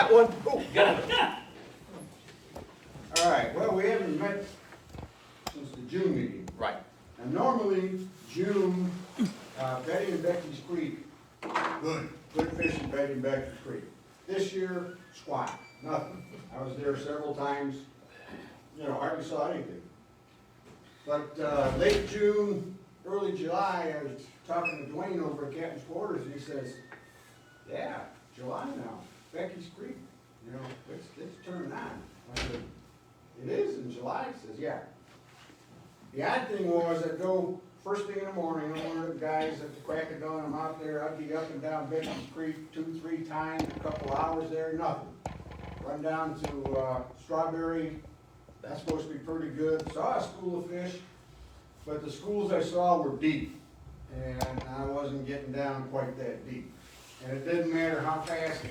got one. Oh. Got it. All right, well, we haven't met since the June meeting. Right. And normally, June, Betty and Becky's Creek, good fishing, Betty and Becky's Creek. This year, squat, nothing. I was there several times, hardly saw anything. But late June, early July, I was talking to Dwayne over at Captain's Quarters, and he says, yeah, July now, Becky's Creek, it's turning on. I said, it is in July? He says, yeah. The odd thing was, I'd go first thing in the morning, I'm one of the guys at the crack of dawn, I'm out there, I'd be up and down Becky's Creek 2-3 times, a couple hours there, nothing. Run down to Strawberry, that's supposed to be pretty good, saw a school of fish, but the schools I saw were deep, and I wasn't getting down quite that deep. And it didn't matter how fast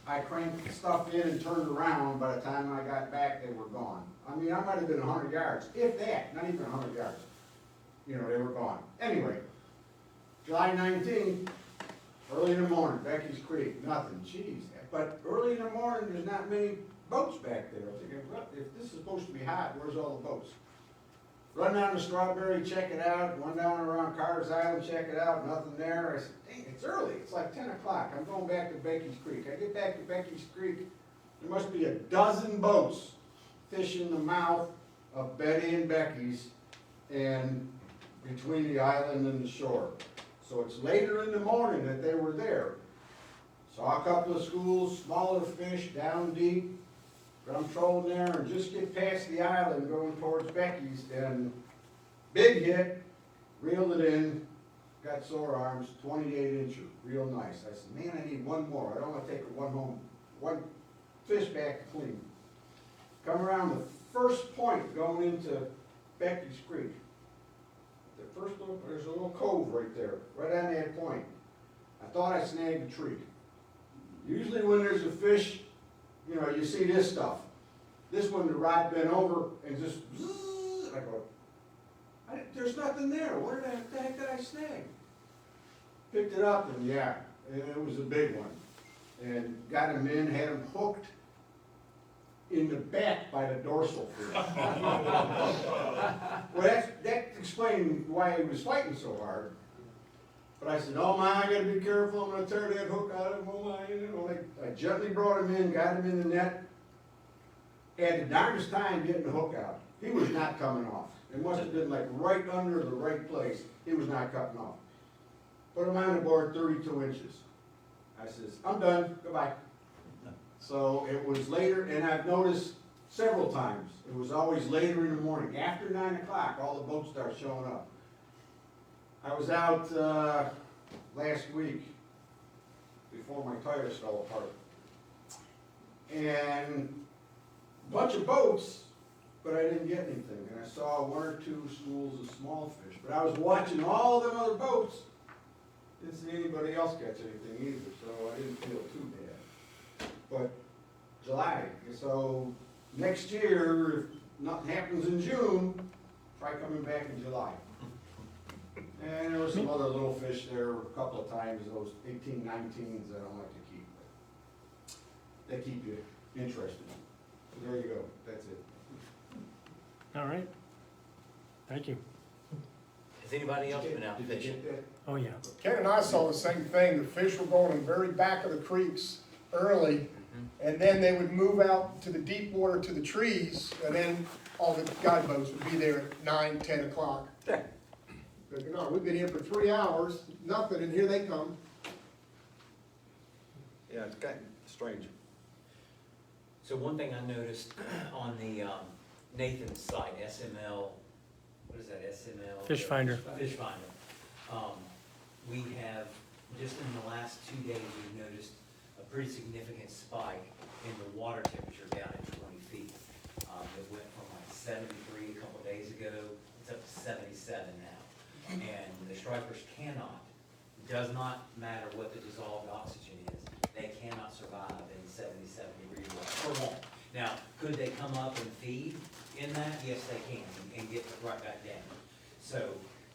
I cranked stuff in and turned around, by the time I got back, they were gone. I mean, I might have been 100 yards, if that, not even 100 yards. They were gone. Anyway, July 19th, early in the morning, Becky's Creek, nothing, jeez. But early in the morning, there's not many boats back there. I'm thinking, well, if this is supposed to be hot, where's all the boats? Run down to Strawberry, check it out, went down around Carter's Island, check it out, nothing there. I said, dang, it's early, it's like 10 o'clock, I'm going back to Becky's Creek. I get back to Becky's Creek, there must be a dozen boats fishing the mouth of Betty and Becky's and between the island and the shore. So it's later in the morning that they were there. Saw a couple of schools, smaller fish, down deep. But I'm trolling there and just get past the island going towards Becky's, and big hit, reeled it in, got sore arms, 28-incher, real nice. I said, man, I need one more. I don't want to take one fish back to clean. Come around the first point going into Becky's Creek. There's a little cove right there, right on that point. I thought I snagged a tree. Usually when there's a fish, you see this stuff. This one, the rod bent over and just, I go, there's nothing there. What the heck did I snag? Picked it up and yeah, it was a big one. And got him in, had him hooked in the back by the dorsal fin. Well, that explained why he was fighting so hard. But I said, oh my, I gotta be careful, I'm gonna tear that hook out of him, oh my, I gently brought him in, got him in the net. Had the darndest time getting the hook out. He was not coming off. It must have been like right under the right place. He was not cutting off. Put him on the board 32 inches. I says, I'm done, goodbye. So it was later, and I've noticed several times, it was always later in the morning. After 9 o'clock, all the boats start showing up. I was out last week, before my tires fell apart, and a bunch of boats, but I didn't get anything. And I saw 1 or 2 schools of small fish, but I was watching all them other boats, didn't see anybody else catch anything either, so I didn't feel too bad. But July, so next year, if nothing happens in June, try coming back in July. And there were some other little fish there a couple of times, those 18, 19s I don't like to keep. But they keep you interested. So there you go, that's it. All right. Thank you. Has anybody else been out Did you fishing? get that? Oh, yeah. Ken and I saw the same thing. The fish were going in the very back of the creeks early, and then they would move out to the deep water to the trees, and then all the guide boats would be there at 9, 10 o'clock. Yeah. But we've been here for 3 hours, nothing, and here they come. Yeah, it's kind of strange. So one thing I noticed on the Nathan's site, SML, what is that, SML? Fish Finder. Fish Finder. We have, just in the last 2 days, we've noticed a pretty significant spike in the water temperature down at 20 feet. It went from like 73 a couple of days ago, it's up to 77 now. And the stripers does not matter what the dissolved oxygen is, they cannot survive in 77 degree water for long. Now, could they come up and feed in that? Yes, they can, and get right back down. So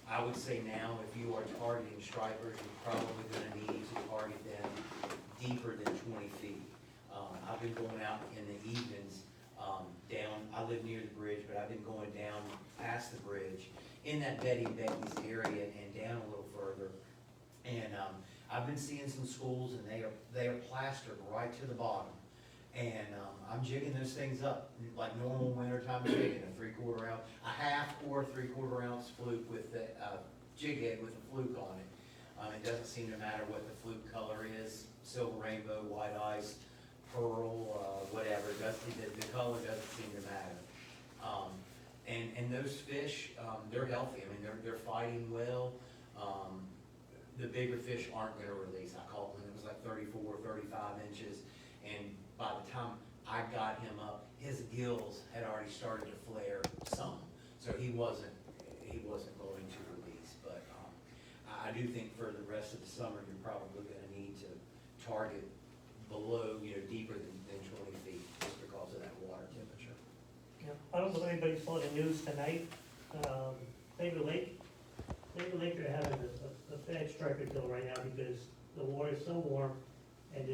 I would say now, if you are targeting stripers, you're probably gonna need to target them deeper than 20 feet. I I've been going out in the evenings, down, I live near the bridge, but I've been going down past the bridge in that Betty and Becky's area and down a little further. And, I've been seeing some schools and they are plastered right to the bottom. And, I'm jigging those things up like normal wintertime jigging, a 3/4 ounce, a half or 3/4 ounce fluke with the, jig head with a fluke on it. It doesn't seem to matter what the fluke color is, silver rainbow, white ice, pearl, whatever, the color doesn't seem to matter. And those fish, they're healthy, I mean, they're fighting well. The bigger fish aren't gonna release. I caught one that was like 34, 35 inches, and by the time I got him up, his gills had already started to flare some, so he wasn't going to release. But I do think for the rest of the summer, you're probably gonna need to target below, deeper than 20 feet, just because of that water temperature. Yeah, I don't know if anybody saw the news tonight, Cleaver Lake are having a bad striker kill right now because the water's so warm and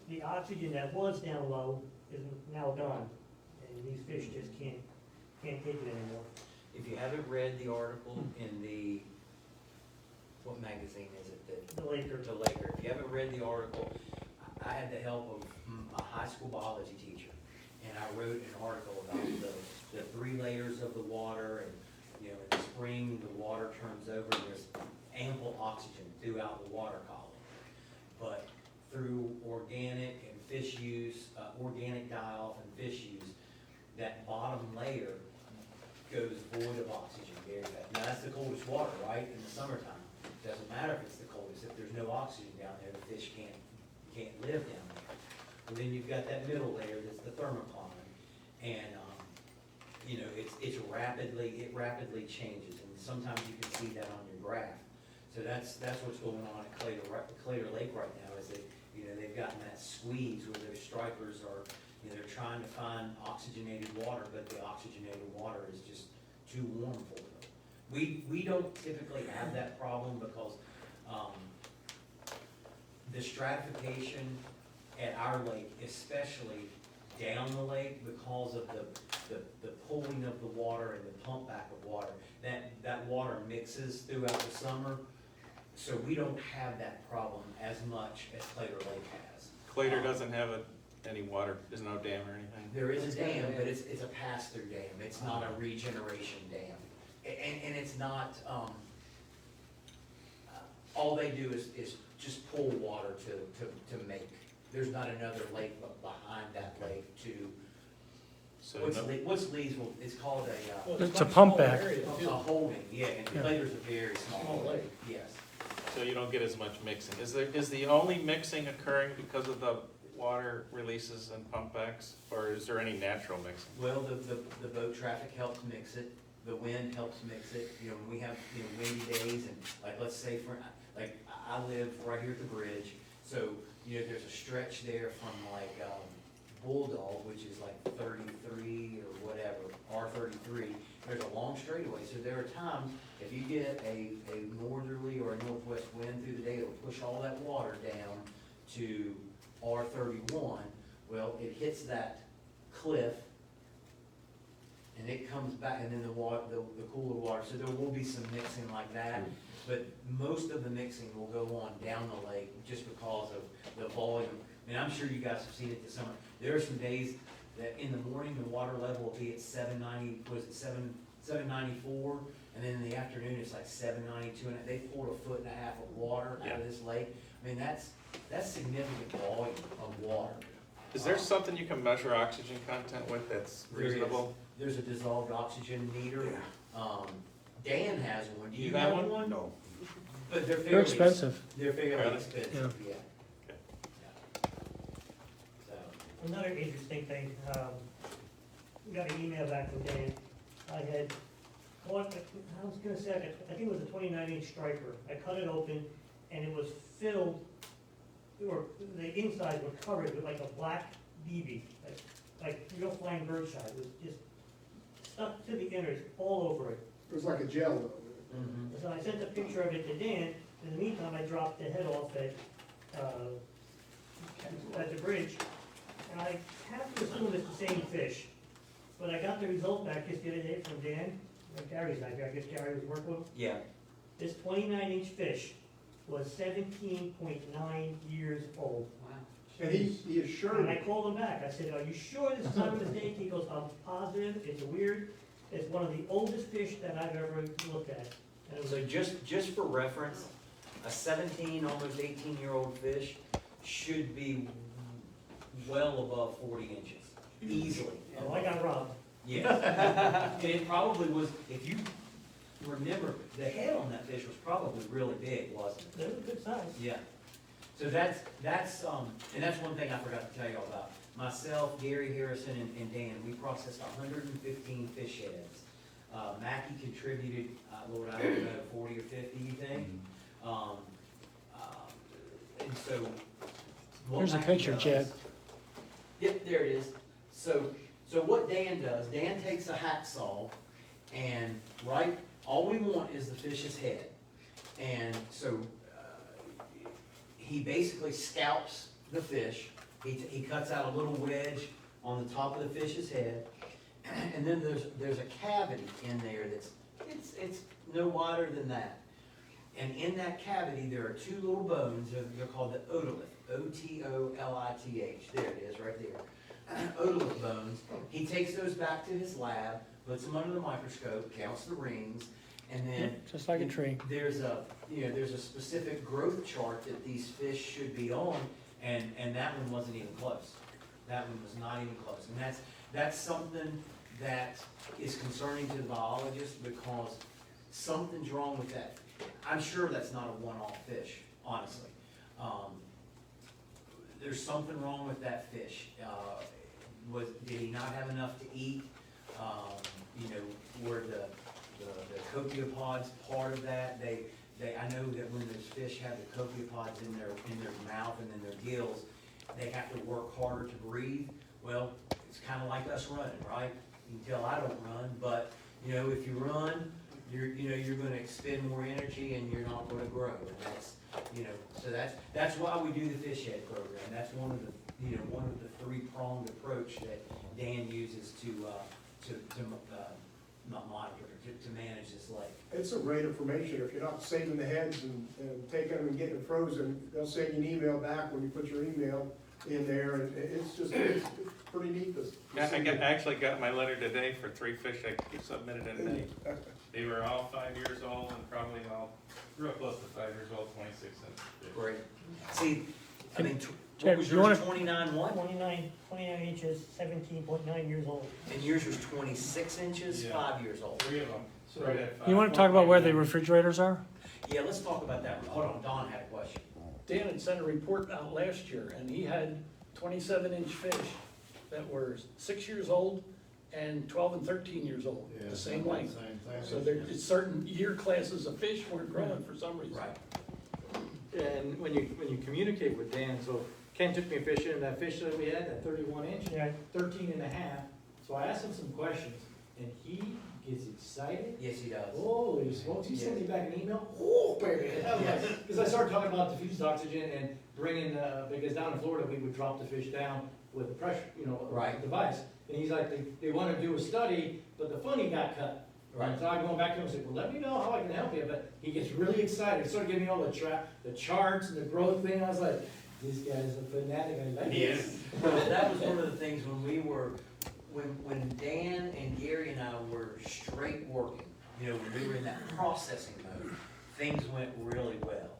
the oxygen that was down low is now gone. And these fish just can't take it anymore. If you haven't read the article in the, what magazine is it? The Laker. The Laker. If you haven't read the article, I had the help of a high school biology teacher, and I wrote an article about the 3 layers of the water, and in the spring the water turns over and there's ample oxygen throughout the water column. But through organic and fish use, organic die-off and fish use, that bottom layer goes void of oxygen very fast. Now that's the coldest water, right, in the summertime. Doesn't matter if it's the coldest, if there's no oxygen down there, the fish can't live down there. And then you've got that middle layer that's the thermocline, and it rapidly changes, and sometimes you can see that on your graph. So that's what's going on at Claytor Lake right now, is that they've gotten that squeeze where their stripers are, they're trying to find oxygenated water, but the oxygenated water is just too warm for them. We don't typically have that problem because the stratification at our lake, especially down the lake, because of the pulling of the water and the pump back of water, that water mixes throughout the summer, so we don't have that problem as much as Claytor Lake has. Claytor doesn't have any water, there's no dam or anything? There is a dam, but it's a pass-through dam, it's not a regeneration dam. And it's not, all they do is just pull water to make. There's not another lake behind that lake to, So what's Leesville, it's called It's a pump back. a holding, yeah, and Yeah. Claytor's a very small lake, yes. So you don't get as much mixing. Is the only mixing occurring because of the water releases and pump backs, or is there any natural mixing? Well, the boat traffic helps mix it, the wind helps mix it, when we have, windy days, and like, let's say I live right here at the bridge, so, there's a stretch there from like, Bulldog, which is like 33 or whatever, R33, there's a long straightaway, so there are times, if you get a northerly or a northwest wind through the day, it'll push all that water down to R31, well, it hits that cliff, and it comes back, and then the cooler water, so there will be some mixing like that, but most of the mixing will go on down the lake just because of the volume. I mean, I'm sure you guys have seen it this summer. There are some days that in the morning, the water level will be at 794, and then in the afternoon, it's like 792, and they poured 1.5 feet of water out of this lake. I mean, that's significant volume of water. Is there something you can measure oxygen content with that's There is. reasonable? There's a dissolved oxygen meter. Dan has one. Do you You have have one? No. But they're They're fairly. expensive. They're fairly Really? expensive, yeah. Okay. So, Another interesting thing, we got an email back from Dan. I was gonna say, I think it was a 29-inch striper. I cut it open and it was filled, the insides were covered with like a black BB, like real flying birdshot. It was just stuck to the innards all over it. It was like a gel though. mhm. So I sent a picture of it to Dan. In the meantime, I dropped the head off at the bridge. I have to assume it's the same fish, but I got the result back just the other day from Dan, Gary's not here, I guess Gary was working with him. Yeah, This 29-inch fish was 17.9 years old. wow. And he assured And I me, called him back, I said, are you sure this is not a mistake? He goes, I'm positive, it's weird, it's one of the oldest fish that I've ever looked at. And it was So just for reference, a 17, almost 18-year-old fish should be well above 40 inches, easily. oh, I got robbed. Yeah. And it probably was, if you remember, the head on that fish was probably really big, wasn't it? They were good size. Yeah. So that's, and that's one thing I forgot to tell you all about. Myself, Gary Harrison, and Dan, we processed 115 fish heads. Mackie contributed, Lord, I don't know, 40 or 50, you think? And so. what Here's a Mackie picture, does- Chad. Yep, there it is. So what Dan does, Dan takes a hacksaw and, right, all we want is the fish's head. And so, he basically scalps the fish. He cuts out a little wedge on the top of the fish's head. And then there's a cavity in there it's no wider than that. And in that cavity, there are two little bones, they're called the otolith, O-T-O-L-I-T-H. There it is, right there. Otolith bones. He takes those back to his lab, puts them under the microscope, counts the rings, and then Just like a tree. there's a specific growth chart that these fish should be on, and that one wasn't even close. That one was not even close. And that's something that is concerning to the biologist because something's wrong with that. I'm sure that's not a one-off fish, honestly. There's something wrong with that fish. Did he not have enough to eat? Were the copiopods part of that? I know that when those fish have the copiopods in their mouth and in their gills, they have to work harder to breathe. Well, it's kind of like us running, right? You can tell I don't run, but if you run, you're going to expend more energy and you're not going to grow. And so that's why we do the fish head program. That's one of the three-pronged approach that Dan uses to not monitor, to manage this lake. It's a great information, if you're not saving the heads and taking them and getting them frozen, they'll send you an email back when you put your email in there, and it's pretty neat to. I actually got my letter today for 3 fish I submitted in May. They were all 5 years old and probably all real close to 5 years old, 26 inches. Great. See, I mean, Chad, what was you yours, wanna- 29 what? 29 inches, 17.9 years old. And yours was 26 inches, Yeah. 5 years old. 3 of them. Right at 5. You want to talk about where the refrigerators are? Yeah, let's talk about that. Hold on, Don had a question. Dan had sent a report out last year, and he had 27-inch fish that were 6 years old and 12 and 13 years old, the same length. So there's certain year classes of fish weren't growing for some reason. Right. And when you communicate with Dan, so Ken took me fishing, and that fish that we had, that 31 inch, Yeah. 13 and a half. So I asked him some questions, and he gets excited. Yes, he does. Holy smokes, he sent me back an email, oh, baby. Because I started talking about diffused oxygen and bringing, because down in Florida, we would drop the fish down with a pressure, Right. device. And he's like, they want to do a study, but the funding got cut. Right. So I'm going back to him and said, well, let me know how I can help you, but he gets really excited, he started giving me all the charts and the growth thing, I was like, this guy's a fanatic, I like this. Well, that was one of the things when Dan and Gary and I were straight working, when we were in that processing mode, things went really well.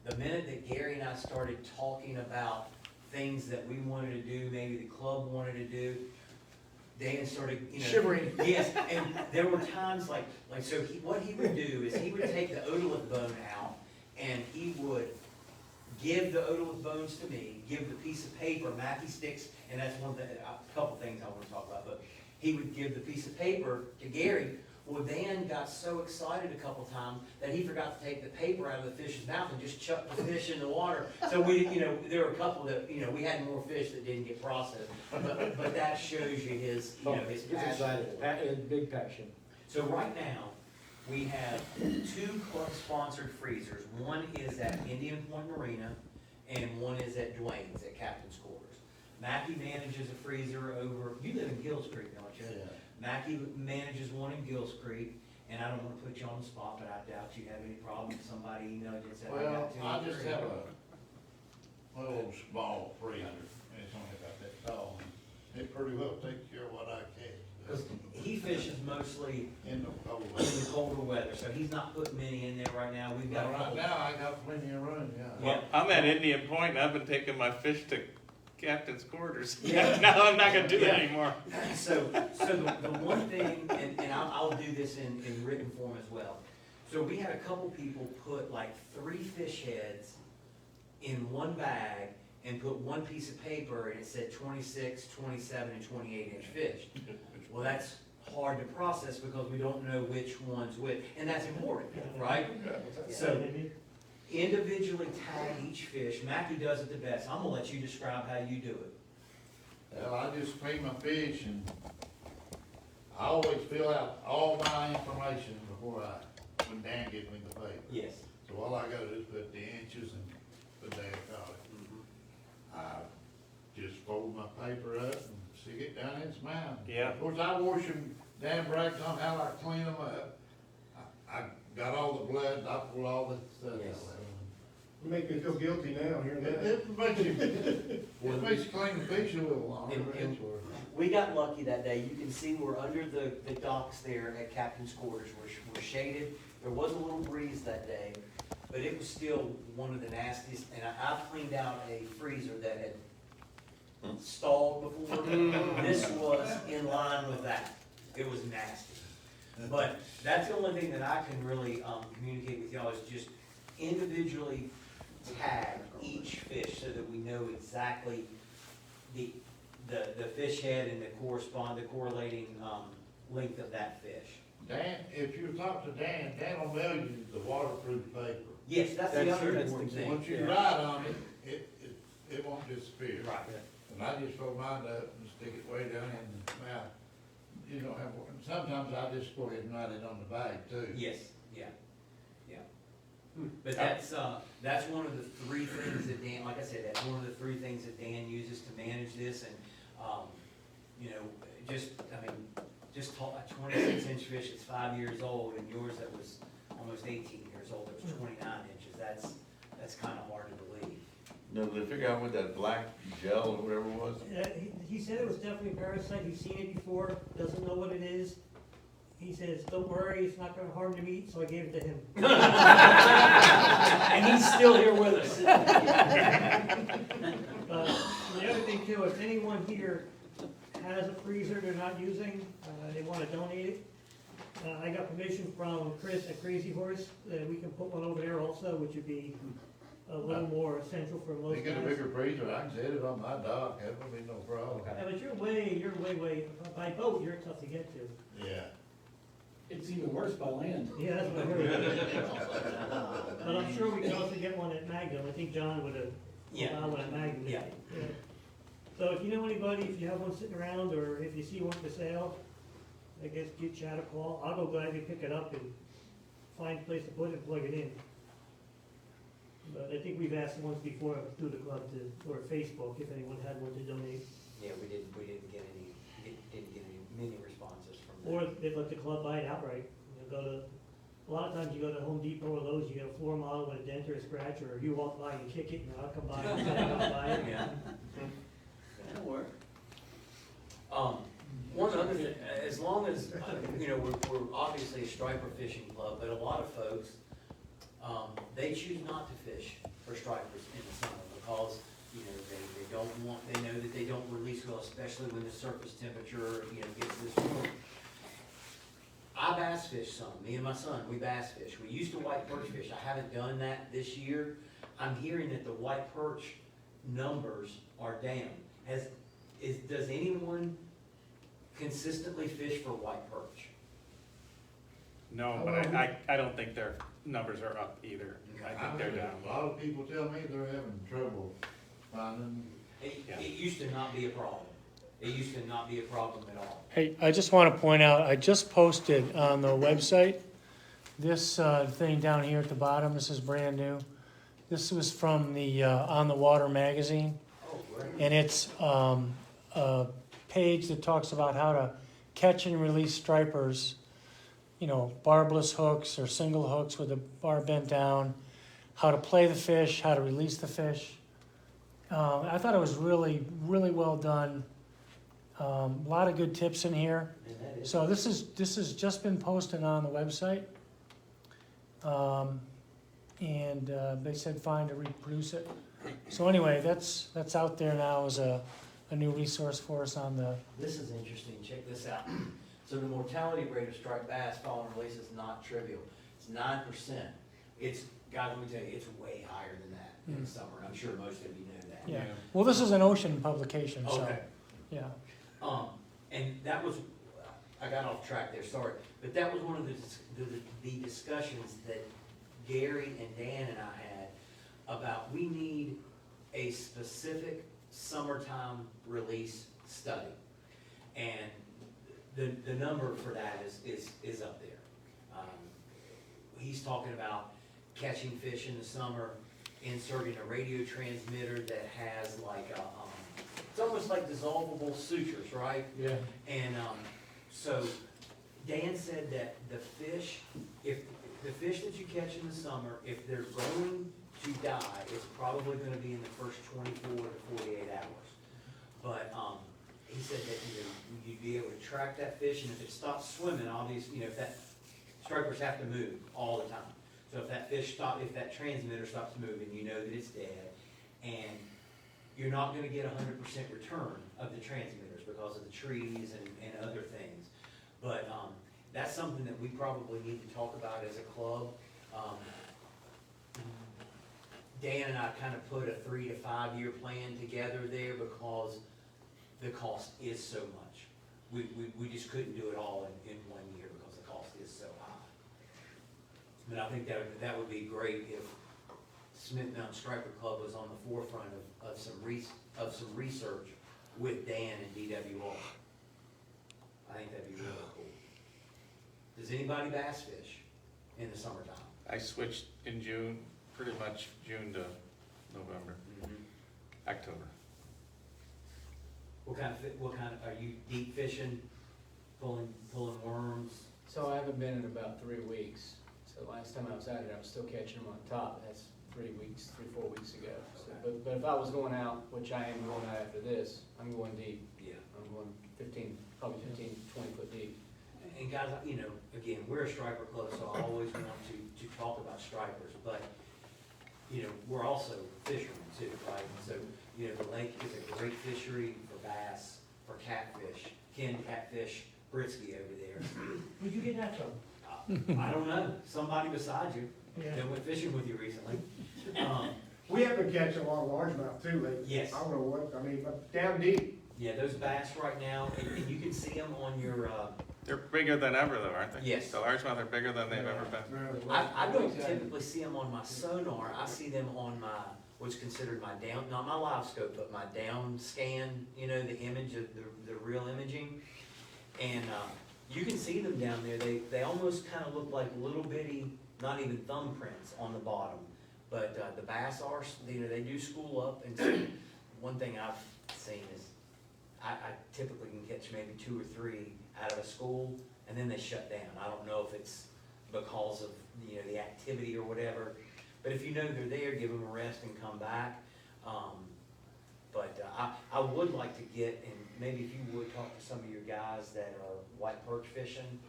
The minute that Gary and I started talking about things that we wanted to do, maybe the club wanted to do, Dan started, Shivering. Yes, and there were times so what he would do is he would take the otolith bone out and he would give the otolith bones to me, give the piece of paper, Mackie sticks, and that's one thing, a couple things I want to talk about, but he would give the piece of paper to Gary. Well, Dan got so excited a couple times that he forgot to take the paper out of the fish's mouth and just chucked the fish in the water. So there were a couple that, we had more fish that didn't get processed, but that shows you his He's passion. excited, big passion. So right now, we have 2 club-sponsored freezers. One is at Indian Point Marina, and one is at Dwayne's at Captain's Quarters. Mackey manages a freezer over, you live in Gills Creek, don't you? Mackey manages one in Gills Creek, and I don't wanna put you on the spot, but I doubt you have any problem if somebody emailed you and said, I Well, got two. I or just three. have a little small freezer, and it's only about that tall, and it pretty well takes care of what I Cause catch. he fishes mostly In the cold in weather. the colder weather, so he's not putting many in there right now. We've got a Right couple. now, I got plenty of room, yeah. Yeah. I'm at Indian Point, and I've been taking my fish to captain's quarters. Yeah. Now I'm not gonna do it Yeah. anymore. So the one thing, and I'll do this in written form as well. So we had a couple people put like 3 fish heads in one bag and put one piece of paper and it said 26, 27, and 28-inch fish. Well, that's hard to process because we don't know which one's which, and that's important, right? So Maybe. individually tag each fish. Mackie does it the best. I'm gonna let you describe how you do it. Well, I just clean my fish, and I always fill out all my information before when Dan gives me the paper. Yes. So all I gotta do is put the inches and put that on it. I just fold my paper up and stick it down in its mouth. Yeah. Of course, I wash them, Dan brags on how I clean them up. I got all the blood, and I pull all the stuff out Yes. of them. You make me feel guilty now, hearing that. It makes you, it makes you clean the fish a little longer, And- but it's worth it. We got lucky that day. You can see we're under the docks there at Captain's Quarters. We're shaded. There was a little breeze that day. But it was still one of the nastiest, and I've cleaned out a freezer that had stalled before. This was in line with that. It was nasty. But that's the only thing that I can really, communicate with y'all is just individually tag each fish so that we know exactly the fish head and the correlating, length of that fish. Dan, if you talk to Dan, Dan will mail you the waterproof paper. Yes, that's the other important thing. Once you write on it, it won't disappear. Right. And I just fold mine up and stick it way down in the mouth. You don't have, sometimes I just go ahead and write it on the bag too. Yes, yeah. But that's one of the 3 things that Dan, like I said, that's one of the 3 things that Dan uses to manage this, and, just a 26-inch fish that's 5 years old, and yours that was almost 18 years old, that was 29 inches, that's kinda hard to believe. No, did they figure out what that black gel or whatever it was? He said it was definitely a parasite, he's seen it before, doesn't know what it is. He says, don't worry, it's not gonna harm the meat, so I gave it to him. And he's still here with us. The other thing too, if anyone here has a freezer they're not using, they wanna donate it, I got permission from Chris at Crazy Horse, that we can put one over there also, which would be a little more essential for most They guys. get a bigger freezer, I can set it on my dock, that would be no problem. Yeah, but you're way, by boat, you're tough to get to. Yeah. It's even worse by land. Yeah, that's what I heard. But I'm sure we could also get one at Magnum, I think John would have Yeah. allowed one at Magnum. Yeah. So if you know anybody, if you have one sitting around, or if you see one for sale, I guess give Chad a call, I'll go gladly pick it up and find a place to put it and plug it in. But I think we've asked once before through the club or Facebook, if anyone had one to donate. Yeah, we didn't get many responses from them. Or they'd let the club buy it outright. A lot of times you go to Home Depot or Lowe's, you get a floor model with a dent or a scratch, or you walk by and kick it, and I'll come by and I'll buy it. Yeah. That'll work. One other thing, as long as, we're obviously a striper fishing club, but a lot of folks, they choose not to fish for stripers in the summer because, they don't want, they know that they don't release well, especially when the surface temperature, gets this warm. I bass fish some, me and my son, we bass fish. We used to white perch fish. I haven't done that this year. I'm hearing that the white perch numbers are down. Does anyone consistently fish for white perch? No, but I don't think their numbers are up either. I think they're down. A lot of people tell me they're having trouble finding. It used to not be a problem. It used to not be a problem at all. Hey, I just want to point out, I just posted on the website, this thing down here at the bottom, this is brand new. This was from the On the Water magazine. Oh, And it's a page that talks about how to catch and release stripers, you know, barbless hooks or single hooks with the bar bent down, how to play the fish, how to release the fish. I thought it was really, really well done. A lot of good tips in here. And that is, So this has just been posted on the website. And they said fine to reproduce it. So anyway, that's out there now as a new resource for us on the, this is interesting, check this out. So the mortality rate of striped bass following release is not trivial. It's 9%. It's, guys, let me tell you, it's way higher than that in the summer. I'm sure most of you know that. yeah. Well, this is an ocean publication, so, Okay. yeah. And that was, I got off track there, sorry, but that was one of the discussions that Gary and Dan and I had about we need a specific summertime release study. And the number for that is up there. He's talking about catching fish in the summer, inserting a radio transmitter that has like a, it's almost like dissolvable sutures, right? Yeah. And, so Dan said that the fish, if the fish that you catch in the summer, if they're going to die, it's probably gonna be in the first 24 to 48 hours. But, he said that, you know, you'd be able to track that fish, and if it stops swimming, obviously, you know, if that, stripers have to move all the time. So if that fish if that transmitter stops moving, you know that it's dead, and you're not gonna get 100% return of the transmitters because of the trees and other things. But, that's something that we probably need to talk about as a club. Dan and I kind of put a 3 to 5 year plan together there because the cost is so much. We just couldn't do it all in 1 year because the cost is so high. But I think that would be great if Smith Mountain Striper Club was on the forefront of some research with Dan and DWR. I think that'd be really cool. Does anybody bass fish in the summertime? I switched in June, pretty much June to November, October. What kind of, are you deep fishing, pulling worms? So I haven't been in about 3 weeks. So last time I was at it, I was still catching them on top. That's 3 weeks, 4 weeks ago. So, but if I was going out, which I am going out after this, I'm going deep. Yeah. I'm going probably 15, 20 foot deep. And guys, you know, again, we're a striper club, so I always want to talk about stripers, but, you know, we're also fishermen too, right? So, you know, the lake is a great fishery for bass, for catfish. Ken Catfish Britsky over there. Where'd you get that from? I don't know, somebody beside you Yeah. that went fishing with you recently. We have been catching a lot of largemouth too lately. Yes. I don't know what, I mean, but down deep. Yeah, those bass right now, and you can see them on your, They're bigger than ever though, aren't they? Yes. The largemouth are bigger than they've ever been. I don't typically see them on my sonar, I see them on my, what's considered my down, not my live scope, but my down scan, you know, the image of the real imaging. And, you can see them down there, they almost kind of look like little bitty, not even thumbprints on the bottom. But, the bass are, you know, they do school up, and so one thing I've seen is, I typically can catch maybe 2 or 3 out of a school, and then they shut down. I don't know if it's because of, you know, the activity or whatever, but if you know they're there, give them a rest and come back. I would like to get, and maybe if you would talk to some of your guys that are white perch fishing,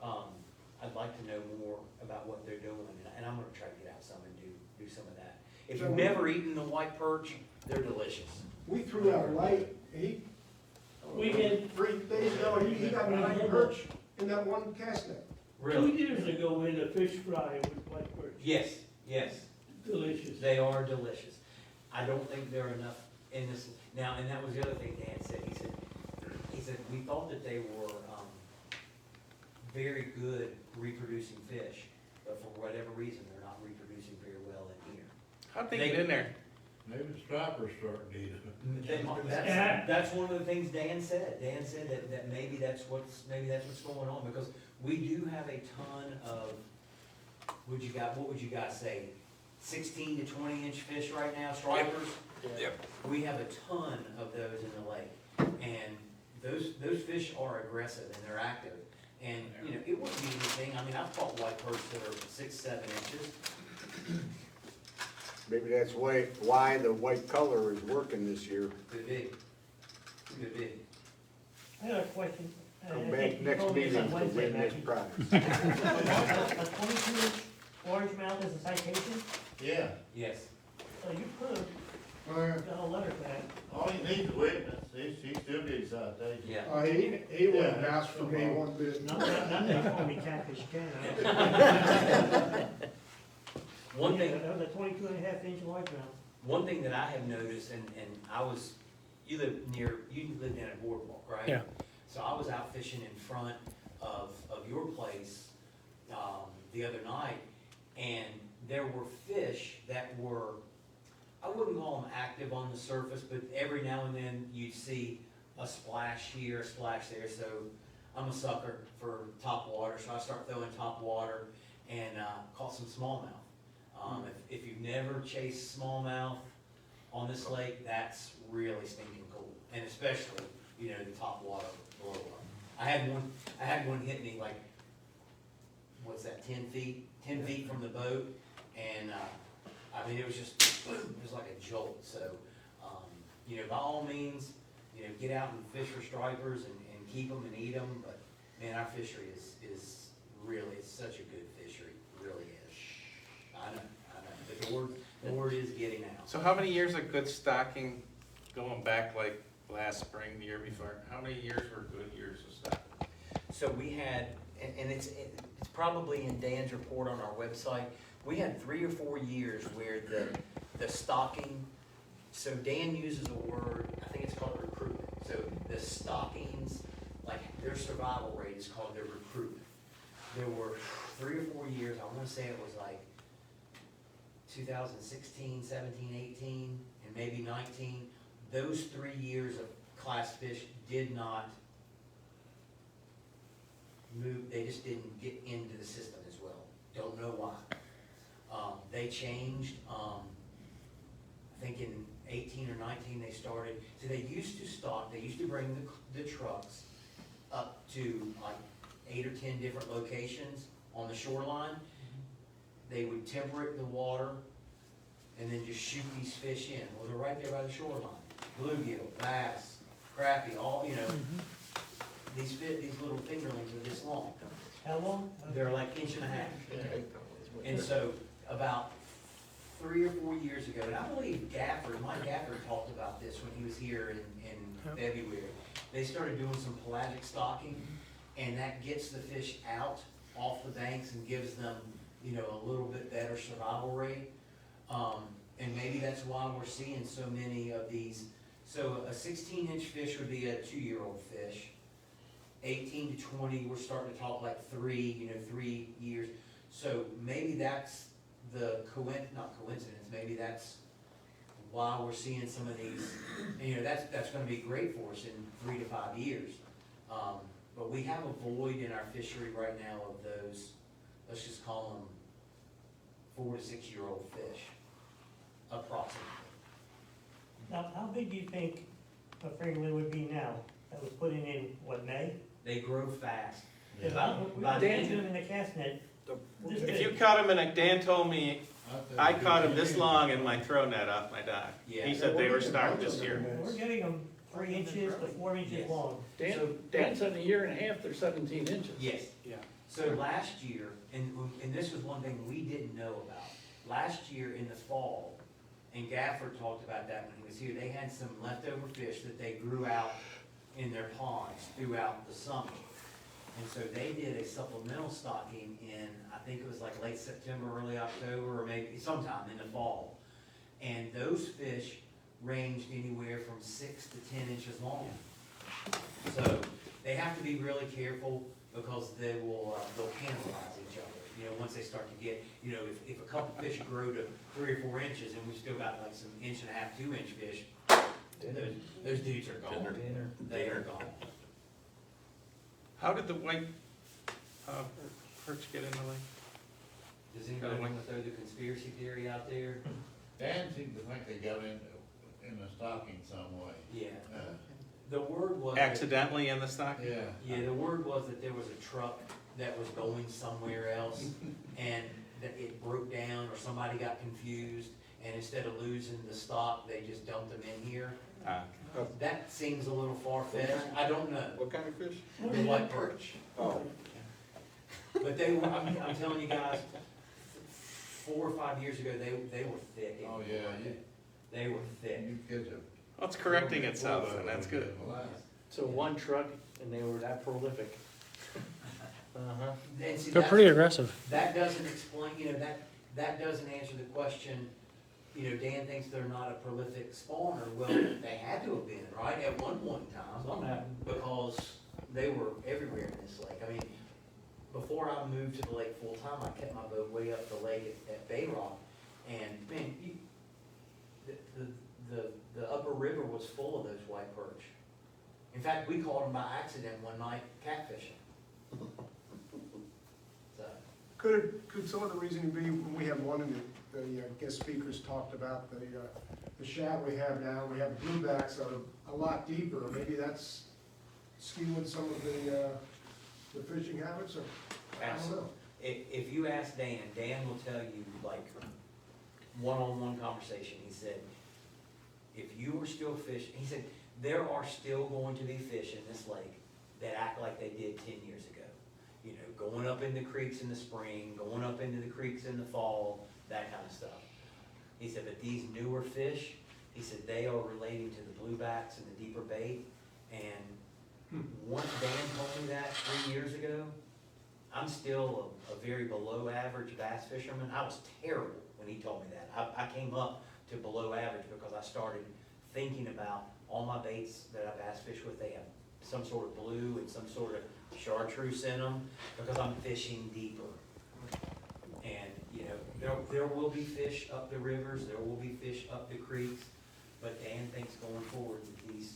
I'd like to know more about what they're doing, and I'm gonna try to get out some and do some of that. If you've never eaten the white perch, they're delicious. We threw out a light, We had, 3 days ago, he got me like a perch in that one cast net. 2 years ago, we had a fish fry with white perch. Yes, yes. Delicious. They are delicious. I don't think there are enough in this, now, and that was the other thing Dan said, he said, we thought that they were, very good reproducing fish, but for whatever reason, they're not reproducing very well in here. How'd they get in there? Maybe the stripers starting to eat it. That's one of the things Dan said. Dan said that maybe that's what's going on, because we do have a ton of, what would you guys say, 16 to 20 inch fish right now, stripers? We have a ton of those in the lake, and those fish are aggressive and they're active. And, you know, it wouldn't be anything, I mean, I've caught white perch that are 6, 7 inches. Maybe that's why the white color is working this year. Could be. Could be. I got a question. Come I back think you next told me this meeting on to Wednesday, win this Mackie. prize. A 22-inch largemouth is a citation, Yeah, Yes. so you could have got a letter for that. all you need is a witness, he still gets citation. Yeah. He wouldn't vouch for me one bit. Not that they call me catfish can. One thing, That was a 22.5-inch largemouth. one thing that I have noticed, and you lived in a boardwalk, right? Yeah. So I was out fishing in front of your place, the other night, and there were fish that were, I wouldn't call them active on the surface, but every now and then you'd see a splash here, a splash there, so I'm a sucker for top water, so I start throwing top water and, caught some smallmouth. If you've never chased smallmouth on this lake, that's really stinking cool, and especially, you know, the top water blow up. I had one hit me like, what's that, 10 feet from the boat, and, I mean, it was just, boom, it was like a jolt, so, you know, by all means, you know, get out and fish for stripers and keep them and eat them, but, man, our fishery is really, it's such a good fishery, it really is. I know, but the word is getting out. So how many years of good stocking, going back like last spring, the year before, how many years were good years of stocking? So we had, and it's probably in Dan's report on our website, we had 3 or 4 years where the stocking, so Dan uses a word, I think it's called recruitment. So the stockings, like their survival rate is called their recruitment. There were 3 or 4 years, I wanna say it was like 2016, 17, 18, and maybe 19. Those 3 years of class fish did not move, they just didn't get into the system as well. Don't know why. They changed, I think in 18 or 19 they started, so they used to stock, they used to bring the trucks up to like 8 or 10 different locations on the shoreline. They would temperate the water and then just shoot these fish in. Well, they're right there by the shoreline. Bluegill, bass, crappie, all, you know, these little fingerlings are this long. How long? They're like 1.5 inches. And so about 3 or 4 years ago, and I believe Mike Gafford talked about this when he was here in February. They started doing some pelagic stocking, and that gets the fish out off the banks and gives them, you know, a little bit better survival rate. And maybe that's why we're seeing so many of these. So a 16-inch fish would be a 2-year-old fish. 18 to 20, we're starting to talk like 3 years. So maybe that's not coincidence, maybe that's why we're seeing some of these, and you know, that's gonna be great for us in 3 to 5 years. But we have a void in our fishery right now of those, let's just call them 4 to 6 year old fish, approximately. Now, how big do you think a fingerling would be now? That was put in, what, May? They grow fast. Because we By were the catching end them in the cast net. This If you big. caught him in a, Dan told me, I caught him this long in my throw net off my dock. Yeah. He said they were starting this year. We're getting them 3 inches to 4 inches Yes. long. Dan said in a year and a half, they're 17 inches. Yes. Yeah. So last year, and this was one thing we didn't know about, last year in the fall, and Gafford talked about that when he was here, they had some leftover fish that they grew out in their ponds throughout the summer. And so they did a supplemental stocking in, I think it was like late September, early October, or maybe sometime in the fall. And those fish ranged anywhere from 6 to 10 inches long. So they have to be really careful because they'll cannibalize each other. You know, once they start to get, you know, if a couple fish grow to 3 or 4 inches and we still got like some 1.5, 2 inch fish, those dudes are gone. They are gone. How did the white perch get in the lake? Does anybody want to throw the conspiracy theory out there? Dan seemed to think they got in, in the stocking some way. Yeah, Uh, the word was. that- Accidentally in the stocking? Yeah. Yeah, the word was that there was a truck that was going somewhere else, and that it broke down, or somebody got confused, and instead of losing the stock, they just dumped them in here. That seems a little far-fetched, I don't know. What kind of fish? The white perch. Oh. But they were, I'm telling you guys, 4 or 5 years ago, they were thick. in Oh, the yeah, market. They were thick. You catch a. Well, it's correcting itself, and that's good. So one truck, and they were that prolific. Uh-huh. And see, They're pretty aggressive. that doesn't explain, that doesn't answer the question, Dan thinks they're not a prolific spawner. Well, they had to have been, right, at one point in time. Something happened. Because they were everywhere in this lake. I mean, before I moved to the lake full-time, I kept my boat way up the lake at Bay Rock. And, man, the upper river was full of those white perch. In fact, we caught them by accident one night catfishing. So, Could some of the reasoning be, when we have one of the guest speakers talked about the shad we have now, we have bluebacks that are a lot deeper, maybe that's skewing some of the fishing habits, or, I don't know. if you ask Dan will tell you, like, one-on-one conversation, he said, if you were still fishing, he said, there are still going to be fish in this lake that act like they did 10 years ago. Going up in the creeks in the spring, going up into the creeks in the fall, that kind of stuff. He said, but these newer fish, he said, they are relating to the bluebacks and the deeper bait. And once Dan told me that 3 years ago, I'm still a very below average bass fisherman. I was terrible when he told me that. I came up to below average because I started thinking about all my baits that I bass fish with, they have some sort of blue and some sort of chartreuse in them, because I'm fishing deeper. And, there will be fish up the rivers, there will be fish up the creeks, but Dan thinks going forward that these,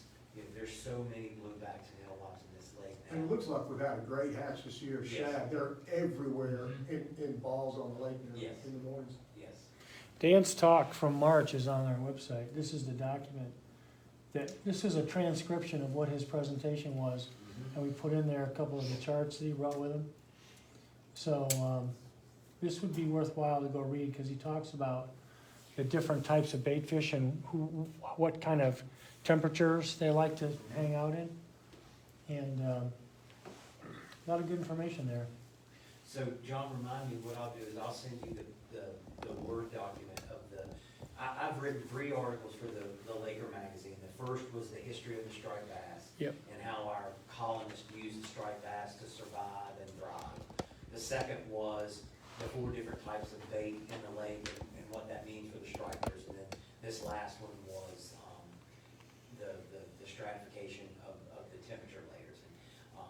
there's so many bluebacks and alewives in this lake now. And it looks like we've had a great hatch this year of Yes. shad, they're everywhere Mhm. in balls on the lake now, Yes. in the mornings. Yes. Dan's talk from March is on our website. This is the document this is a transcription of what his presentation was. And we put in there a couple of the charts that he brought with him. So, this would be worthwhile to go read, because he talks about the different types of bait fish and what kind of temperatures they like to hang out in. And, a lot of good information there. So, John, remind me, what I'll do is I'll send you the Word document of I've written 3 articles for the Laker magazine. The first was the history of the striped bass. Yep. And how our colonists used the striped bass to survive and thrive. The second was the 4 different types of bait in the lake and what that means for the stripers. And then this last one was the stratification of the temperature layers. And,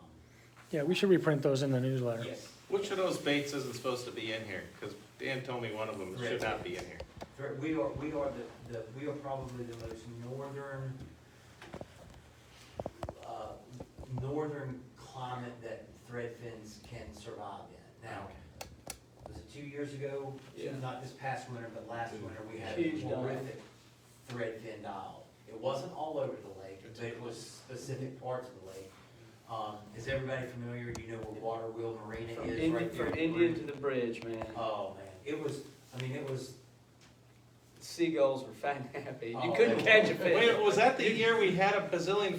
Yeah, we should reprint those in the newsletter. yes. Which of those baits isn't supposed to be in here? Because Dan told me one of them should not be in here. We are probably the most northern climate that thread fins can survive in. Now, was it 2 years ago? Yeah. Not this past winter, but last winter, we had Huge a dial. horrific thread fin dial. It wasn't all over the lake, but it was specific parts of the lake. Is everybody familiar, where Water Wheel Marina is, right there? From Indian to the bridge, man. Oh, man, it was, Seagulls were fat and happy. You Oh, couldn't they catch a were. fish. Wait, was that the year we had a bazillion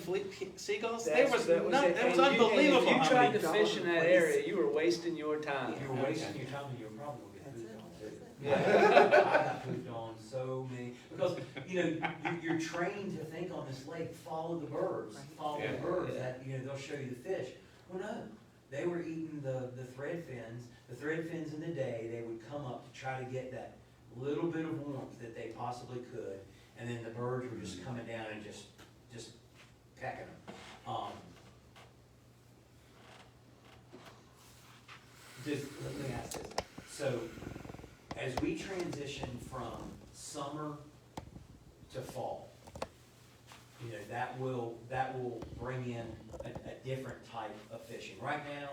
seagulls? That was it. unbelievable. If you how tried many- to fish in that area, you were wasting your time. you were wasting your time, and you were probably gonna get pooped on too. Yeah. I got pooped on so many, because, you're trained to think on this lake, follow the birds, Yeah. that, they'll show you the fish. Well, no, they were eating the thread fins in the day, they would come up to try to get that little bit of warmth that they possibly could, and then the birds were just coming down and just pecking them. Let me ask this, so, as we transition from summer to fall, that will bring in a different type of fishing. Right now,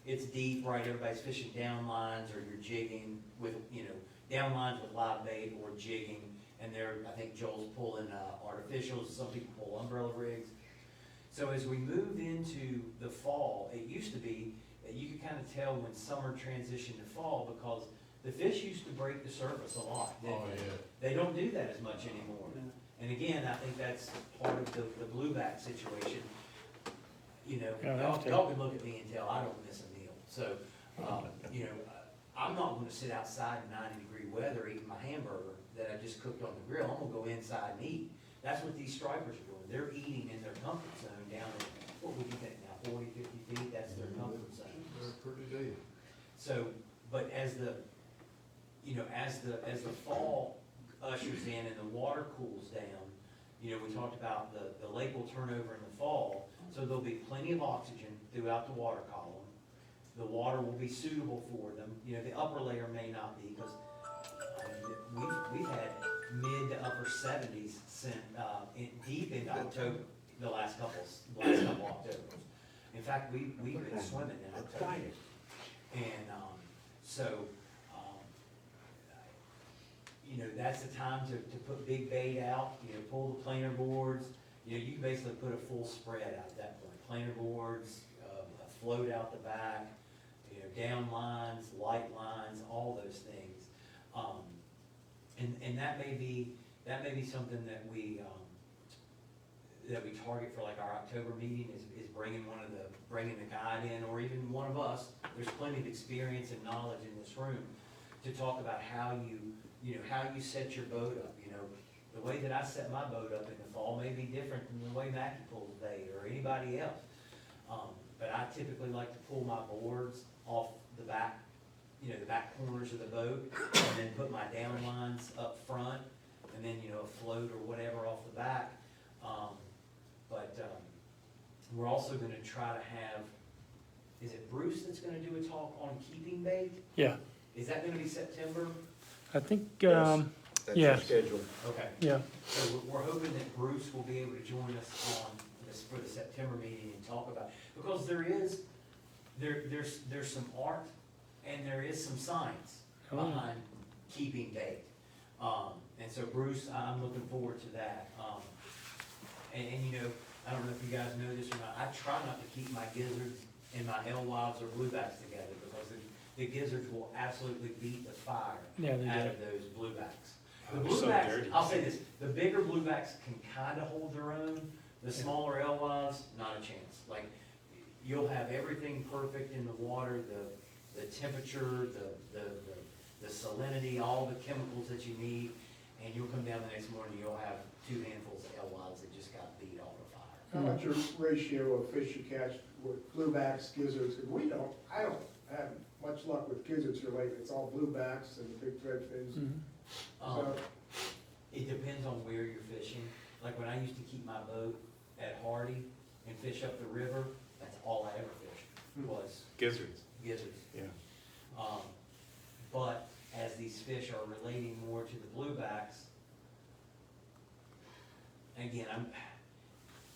it's deep, right, everybody's fishing down lines, or you're jigging with, down lines with live bait or jigging, and I think Joel's pulling, artificials, some people pull umbrella rigs. So as we move into the fall, it used to be that you could kind of tell when summer transitioned to fall, because the fish used to break the surface a lot, didn't Oh, they? yeah. They don't do that as much anymore. And again, I think that's part of the blueback situation. You know, Yeah, y'all that's y'all can look at me and tell I don't miss a meal. So, you know, I'm not gonna sit outside in 90-degree weather eating my hamburger that I just cooked on the grill. I'm gonna go inside and eat. That's what these stripers are doing. They're eating in their comfort zone down at, what would you think now, 40, 50 feet? That's their comfort zone. They're pretty deep. So, but as the, you know, as the fall ushers in and the water cools down, you know, we talked about the lake will turn over in the fall, so there'll be plenty of oxygen throughout the water column. The water will be suitable for them. You know, the upper layer may not be, because we've had mid to upper 70s deep into October, the last couple Octobers. In fact, we've been swimming in October. And, you know, that's the time to put big bait out, you know, pull the planer boards. You know, you can basically put a full spread out at that point. Planer boards, a float out the back, you know, down lines, light lines, all those things. And that may be something that we target for like our October meeting is bringing the guide in, or even one of us. There's plenty of experience and knowledge in this room to talk about how you set your boat up. You know, the way that I set my boat up in the fall may be different than the way Mackie pulls bait or anybody else. But I typically like to pull my boards off the back, you know, the back corners of the boat, and then put my down lines up front, and then, you know, a float or whatever off the back. We're also gonna try to have, is it Bruce that's gonna do a talk on keeping bait? Yeah, Is that gonna be September? I think, That's yeah. your schedule. Okay. yeah, So we're hoping that Bruce will be able to join us on this, for the September meeting and talk about, because there's some art and there is some science Oh, yeah. behind keeping bait. And so Bruce, I'm looking forward to that. And you know, I don't know if you guys know this or not, I try not to keep my gizzards and my alewives or bluebacks together, because the gizzards will absolutely beat the fire Yeah, they out do. of those bluebacks. The Oh, they're so bluebacks, dirty. I'll say this, the bigger bluebacks can kinda hold their own, the smaller alewives, not a chance. Like, you'll have everything perfect in the water, the temperature, the salinity, all the chemicals that you need, and you'll come down the next morning, you'll have 2 handfuls of alewives that just got beat off the fire. How about your ratio of fish you catch with bluebacks, gizzards? 'Cause I don't have much luck with gizzards here lately. It's all bluebacks and big threadfins. Mhm. Um, It depends on where you're fishing. Like when I used to keep my boat at Hardy and fish up the river, that's all I ever fished, was Gizzards. gizzards. Yeah. But as these fish are relating more to the bluebacks, again,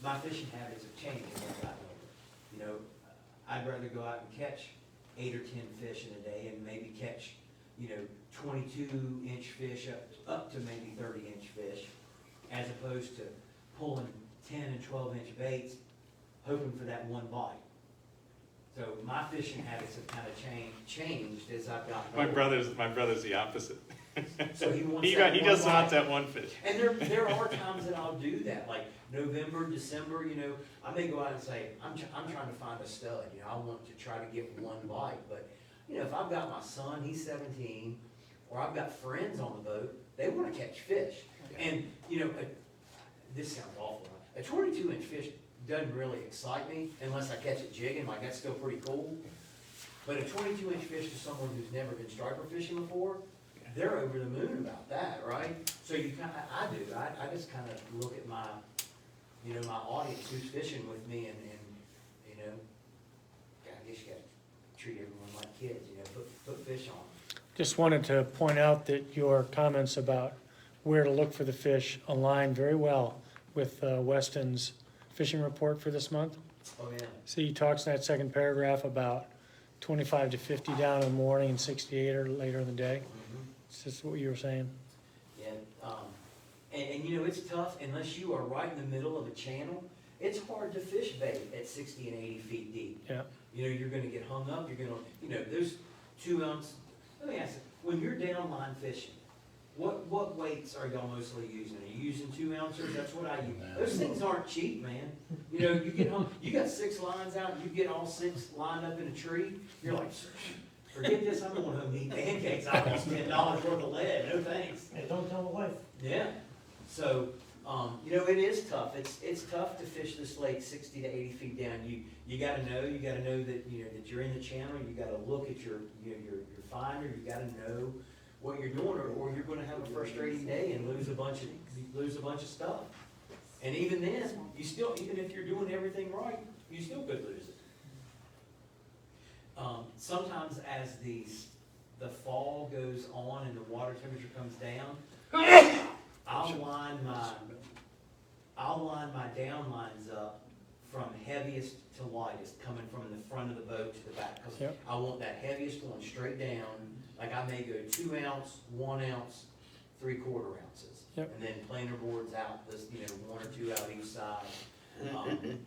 my fishing habits have changed as I've gotten older. You know, I'd rather go out and catch 8 or 10 fish in a day and maybe catch, you know, 22-inch fish up to maybe 30-inch fish, as opposed to pulling 10 and 12-inch baits, hoping for that one bite. So my fishing habits have kind of changed as I've gotten older. My brother's the opposite. So he wants He that he one does want bite. that one fish. And there are times that I'll do that, like November, December, you know, I may go out and say, I'm trying to find a stud, you know, I want to try to get one bite, but, you know, if I've got my son, he's 17, or I've got friends on the boat, they wanna catch fish. And, you know, this sounds awful, a 22-inch fish doesn't really excite me unless I catch it jigging, like that's still pretty cool. But a 22-inch fish to someone who's never been striper fishing before, they're over the moon about that, right? So you I just kind of look at my, you know, my audience who's fishing with me and you know, I guess you gotta treat everyone like kids, you know, put fish on. Just wanted to point out that your comments about where to look for the fish align very well with Weston's fishing report for this month. Oh, yeah. See, he talks in that second paragraph about 25 to 50 down in the morning and 68 or later in the day. Mhm. It's just what you were saying. Yeah, And you know, it's tough unless you are right in the middle of a channel. It's hard to fish bait at 60 and 80 feet deep. Yeah. You know, you're gonna get hung up, you're gonna, you know, those 2 ounce, let me ask you, when you're downline fishing, what weights are y'all mostly using? Are you using 2 ounces? That's what I use. Those things aren't cheap, man. You know, you get hung, you got 6 lines out, you get all 6 lined up in a tree, you're like, forget this, I'm going home and eat pancakes. I lost $10 worth of lead, no thanks. Hey, don't tell my wife. Yeah, so, you know, it is tough. It's tough to fish this lake 60 to 80 feet down. You gotta know that, you know, that you're in the channel. You gotta look at your finder. You gotta know what you're doing, or you're gonna have a frustrating day and lose a bunch of stuff. And even then, even if you're doing everything right, you still could lose it. Sometimes as the fall goes on and the water temperature comes down, I'll line my down lines up from heaviest to lightest, coming from the front of the boat to the back. 'Cause Yep. I want that heaviest one straight down, like I may go 2 ounce, 1 ounce, 3/4 ounces. Yep. And then planer boards out, this, you know, 1 or 2 out each side.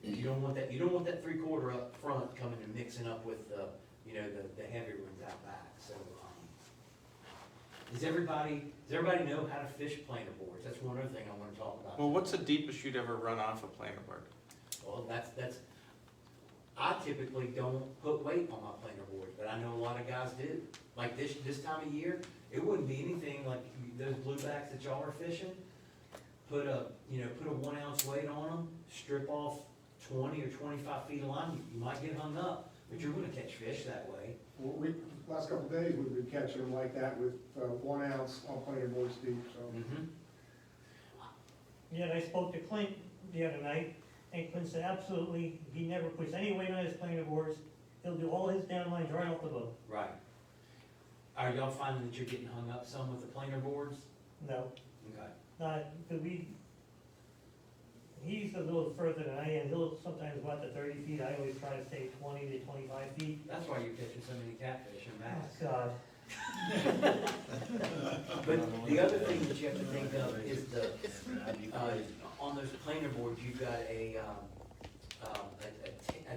You don't want that 3/4 up front coming and mixing up with the, you know, the heavier ones out back, so. Does everybody know how to fish planer boards? That's one other thing I wanna talk about. Well, what's the deepest you'd ever run off a planer board? Well, I typically don't put weight on my planer boards, but I know a lot of guys do. Like this time of year, it wouldn't be anything like those bluebacks that y'all are fishing. Put a 1 ounce weight on them, strip off 20 or 25 feet of line, you might get hung up, but you're gonna catch fish that way. Well, last couple of days, we've been catching them like that with 1 ounce on planer boards deep, so. Mm-hmm. Yeah, and I spoke to Clint the other night, and Clint said absolutely, he never puts any weight on his planer boards. He'll do all his downlines right off the boat. Right. Are y'all finding that you're getting hung up some with the planer boards? No, Okay. not, cause he's a little further than I am. He'll sometimes go out to 30 feet. I always try to stay 20 to 25 feet. That's why you're catching so many catfish and Oh, bass. God. But the other thing that you have to think of is on those planer boards, you've got a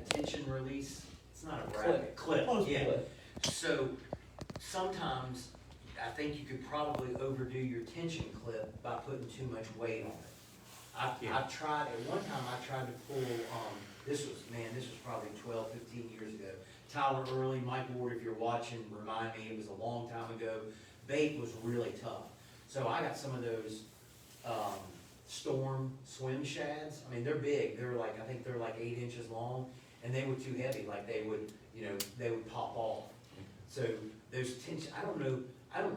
tension release. It's not a bracket. Clip, Close yeah. clip. So sometimes I think you could probably overdo your tension clip by putting too much weight on it. I've tried, at one time I tried to pull, this was probably 12, 15 years ago. Tyler Early, Mike Ward, if you're watching, remind me, it was a long time ago. Bait was really tough. So I got some of those, Storm swim shads. I mean, they're big. I think they're like 8 inches long, and they were too heavy. Like they would pop off. So those tension, I don't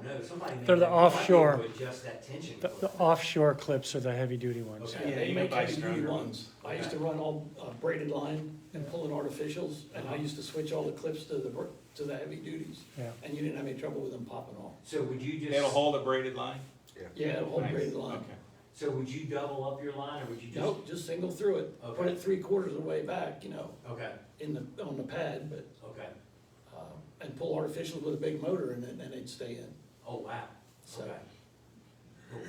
know, somebody may They're the know, might be able offshore. to adjust that tension The clip. offshore clips are the heavy-duty ones. Okay. Yeah, you they can make buy heavy duty stronger ones. I used to run all braided line and pulling artificials, and I used to switch all the clips to the heavy duties. Yeah. And you didn't have any trouble with them popping off. So would you just? It'll hold a braided line? Yeah, the whole Nice. braided line. Okay. So would you double up your line, or would you just? Nope, just single through it, put Okay. it 3/4 of the way back, Okay, on the pad, but, okay. and pull artificials with a big motor, and then they'd stay in. Oh, wow. So- Okay. Cool.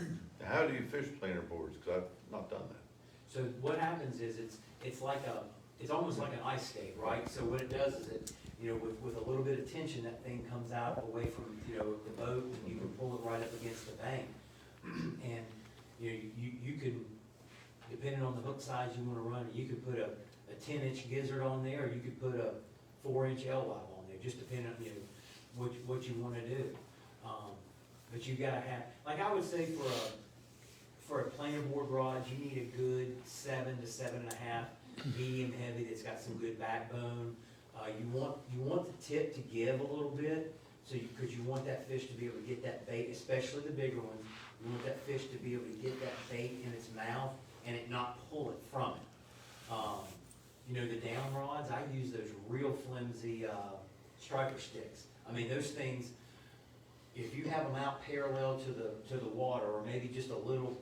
Now, how do you fish planer boards? Cause I've not done that. So what happens is it's almost like an ice skate, right? So what it does is with a little bit of tension, that thing comes out away from, the boat, and you can pull it right up against the bank. And, you can, depending on the hook size you wanna run, you could put a 10-inch gizzard on there, or you could put a 4-inch alewife on there, just depending on, what you wanna do. But you gotta have, like I would say for a planer board rod, you need a good 7 to 7.5, medium heavy that's got some good backbone. You want the tip to give a little bit, because you want that fish to be able to get that bait, especially the bigger ones. You want that fish to be able to get that bait in its mouth and it not pull it from it. The down rods, I use those real flimsy striper sticks. I mean, those things, if you have them out parallel to the water, or maybe just a little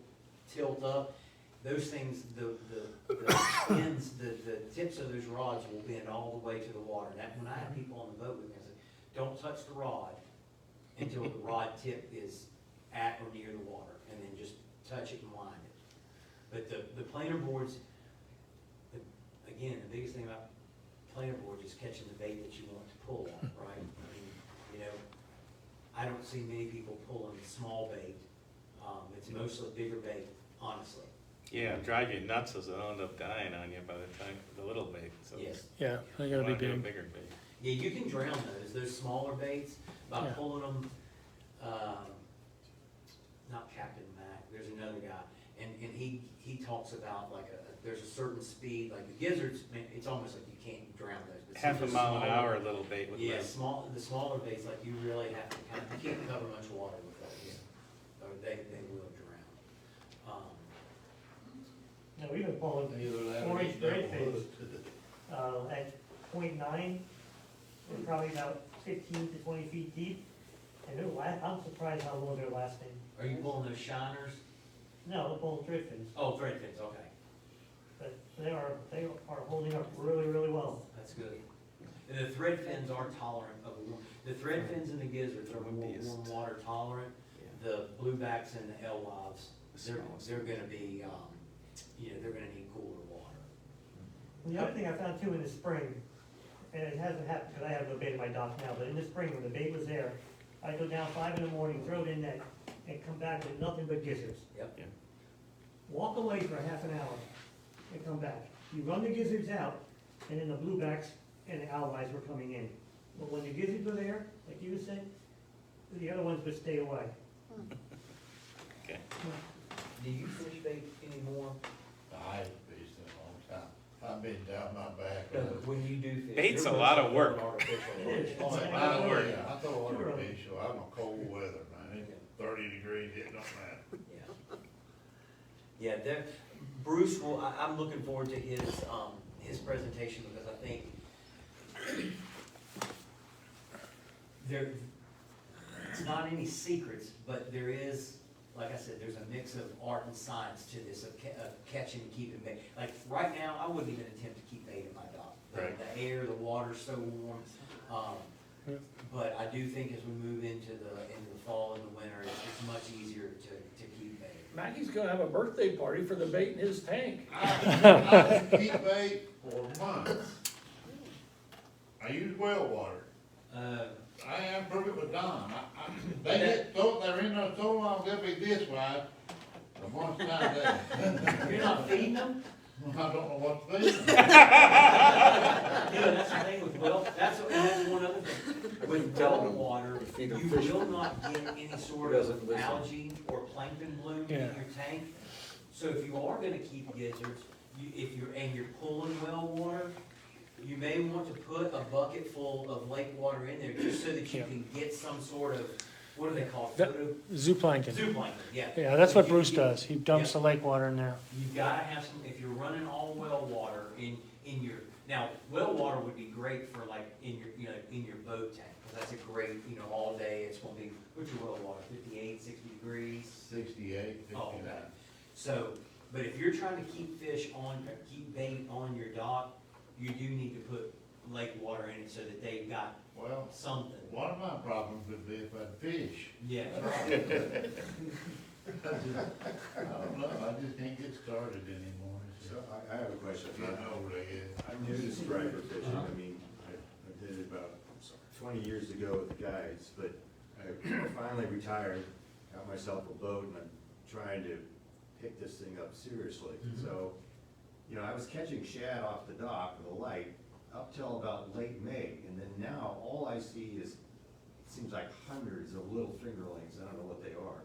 tilt up, those things, the ends, the tips of those rods will bend all the way to the water. And when I have people on the boat with me, I say, don't touch the rod until the rod tip is at or near the water, and then just touch it and wind it. But the planer boards, again, the biggest thing about planer boards is catching the bait that you want to pull on, right? I mean, you know, I don't see many people pulling small bait. It's mostly bigger bait, honestly. Yeah, drive you nuts as they'll end up dying on you by the time, the little bait, so. Yes. Yeah, they You gotta be wanna do a big. bigger bait. Yeah, you can drown those smaller baits by Yeah. pulling them, not Captain Mac, there's another guy, and he talks about like there's a certain speed, like the gizzards, man, it's almost like you can't drown those. But Half some a of the mile an smaller- hour little bait with Yeah, less. the smaller baits, like you really have to you can't cover much water with those, or they will drown. Now, we've been pulling Either that or 4-inch he's double redfins, hooked. at .9, they're probably about 15 to 20 feet deep, and I'm surprised how long they're lasting. Are you pulling those shiners? No, they're pulling threadfins, Oh, thread fins, okay, but they are holding up really, really well. that's good. And the thread fins are tolerant of warm, the thread fins and the gizzards are more warm water tolerant. The bluebacks and the alewives, they're gonna be, they're gonna need cooler water. And the other thing I found too in the spring, and it hasn't happened because I have no bait in my dock now, but in the spring when the bait was there, I'd go down 5 in the morning, throw it in net, and come back with nothing but gizzards. Yep. Yeah. Walk away for half an hour and come back. You run the gizzards out, and then the bluebacks and the alewives were coming in. But when the gizzards were there, like you said, the other ones would stay away. Okay. Do you fish bait anymore? I haven't fished in a long time. I've been down my back. No, but when you do fish. Bait's you're a lot of mostly work. throwing artificial It is. lures. Oh, It's I a lot of work. I throw Too early. artificial, I'm a cold weather, man, it's 30 degrees, it don't matter. Yeah. Yeah, there, Bruce will, I'm looking forward to his presentation because I think it's not any secrets, but there is, like I said, there's a mix of art and science to this, of catching and keeping bait. Like, right now, I wouldn't even attempt to keep bait in my dock. Right. The air, the water's so warm, but I do think as we move into the fall and the winter, it's much easier to keep bait. Maggie's gonna have a birthday party for the bait in his tank. I keep bait for months. I use well water. I improve it with Don. They get, they're in there so long, they'll be this wide, the one time there. You're not feeding them? I don't know what to do. Yeah, that's the thing with that's one other thing. With well water, you will not get any sort of algae or plankton bloom in Yeah. your tank. So if you are gonna keep gizzards, you're pulling well water, you may want to put a bucket full of lake water in there just so that you Yeah. can get some sort of, what do they call it? That- Zooplankton. Zooplankton, yeah. Yeah, that's So what Bruce you- does. He dumps the lake water in there. You've gotta have some, if you're running all well water in your, now, well water would be great for like in your boat tank, cause that's a great, all day, it's gonna be, what's your well water, 58, 60 degrees? 68, 59. Oh, okay. So, but if you're trying to keep keep bait on your dock, you do need to put lake water in it so that they've got Well, something. one of my problems would be if I fish. Yeah, right. I don't know, I just can't get started anymore. So I have a question. It's getting over there. I'm new to striper fishing. I mean, I did it about 20 years ago with the guides, but I finally retired, got myself a boat, and I'm trying to pick this thing up seriously. Mhm. So, I was catching shad off the dock with a light up till about late May, and then now all I see is, it seems like hundreds of little fingerlings. I don't know what they are,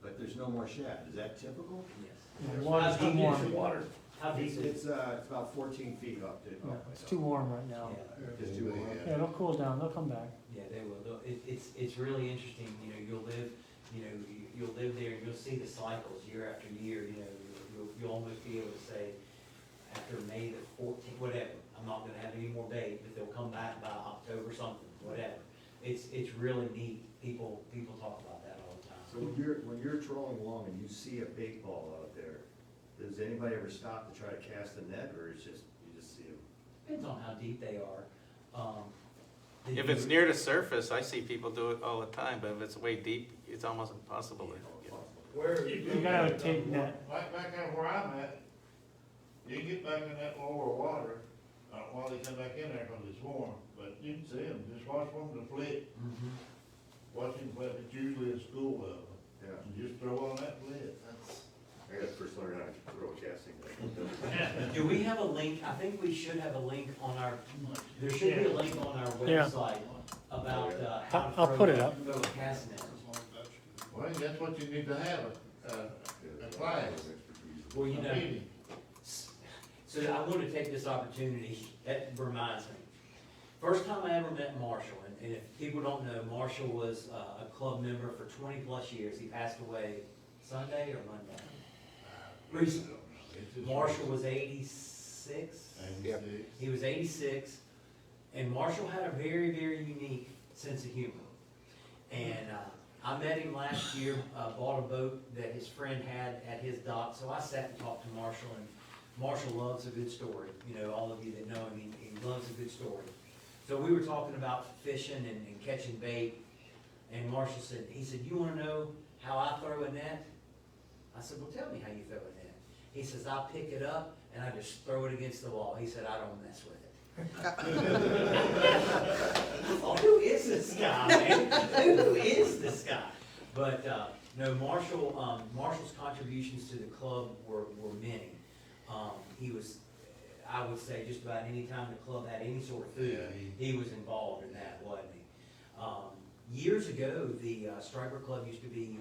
but there's no more shad. Is that typical? Yes. The water's too warm. Water. How deep is it? It's about 14 feet up to. Yeah, it's too warm right now. Yeah. Just too warm. Yeah, it'll cool down. They'll come back. Yeah, they will. It's really interesting, you'll live, you'll live there and you'll see the cycles year after year, you'll almost be able to say, after May the 14th, whatever, I'm not gonna have any more bait, but they'll come back by October something, whatever. It's really neat. People talk about that all the time. So when you're trolling along and you see a bait ball out there, does anybody ever stop to try to cast a net, or it's just, you just see them? Depends on how deep they are. If it's near the surface, I see people do it all the time, but if it's way deep, it's almost impossible to get. Where You gotta have a tape net. Like back out where I'm at, you can get back in that lower water, while they come back in there because it's warm, but you can see them, just watch them to flit. Watch them flip, it's usually a school level. Yeah. And just throw on that flit, that's. I got first learned how to throw a casting thing. Do we have a link? I think we should have a link on our, there should be a link on our Yeah. website about, how to I'll throw put it up. throw a cast net. Well, that's what you need to have, a class. Well, you a know, meeting. so I want to take this opportunity, that reminds me. First time I ever met Marshall, and if people don't know, Marshall was a club member for 20-plus years. He passed away Sunday or Monday? Recently. Marshall was 86. He was 86, and Marshall had a very, very unique sense of humor. And I met him last year, bought a boat that his friend had at his dock, so I sat and talked to Marshall, and Marshall loves a good story. You know, all of you that know him, he loves a good story. So we were talking about fishing and catching bait, and Marshall said, he said, you wanna know how I throw a net? I said, well, tell me how you throw a net. He says, I pick it up and I just throw it against the wall. He said, I don't mess with it. I thought, who is this guy, man? Who is this guy? But, no, Marshall's contributions to the club were many. He was, I would say, just about any time the club had any sort of food, he was involved in that, wasn't he? Years ago, the Striper Club used to be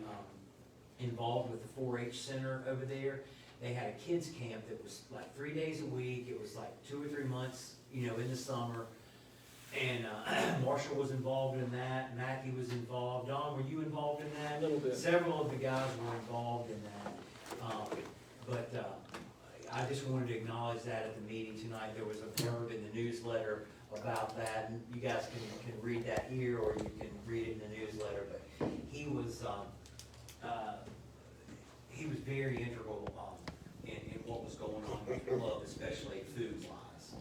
involved with the 4-H center over there. They had a kids camp that was like 3 days a week. It was like 2 or 3 months, you know, in the summer. And Marshall was involved in that. Mackie was involved. Don, were you involved in that? A little bit. Several of the guys were involved in that. But I just wanted to acknowledge that at the meeting tonight. There was a blurb in the newsletter about that, and you guys can read that here, or you can read it in the newsletter. But he was very integral in what was going on with the club, especially food-wise.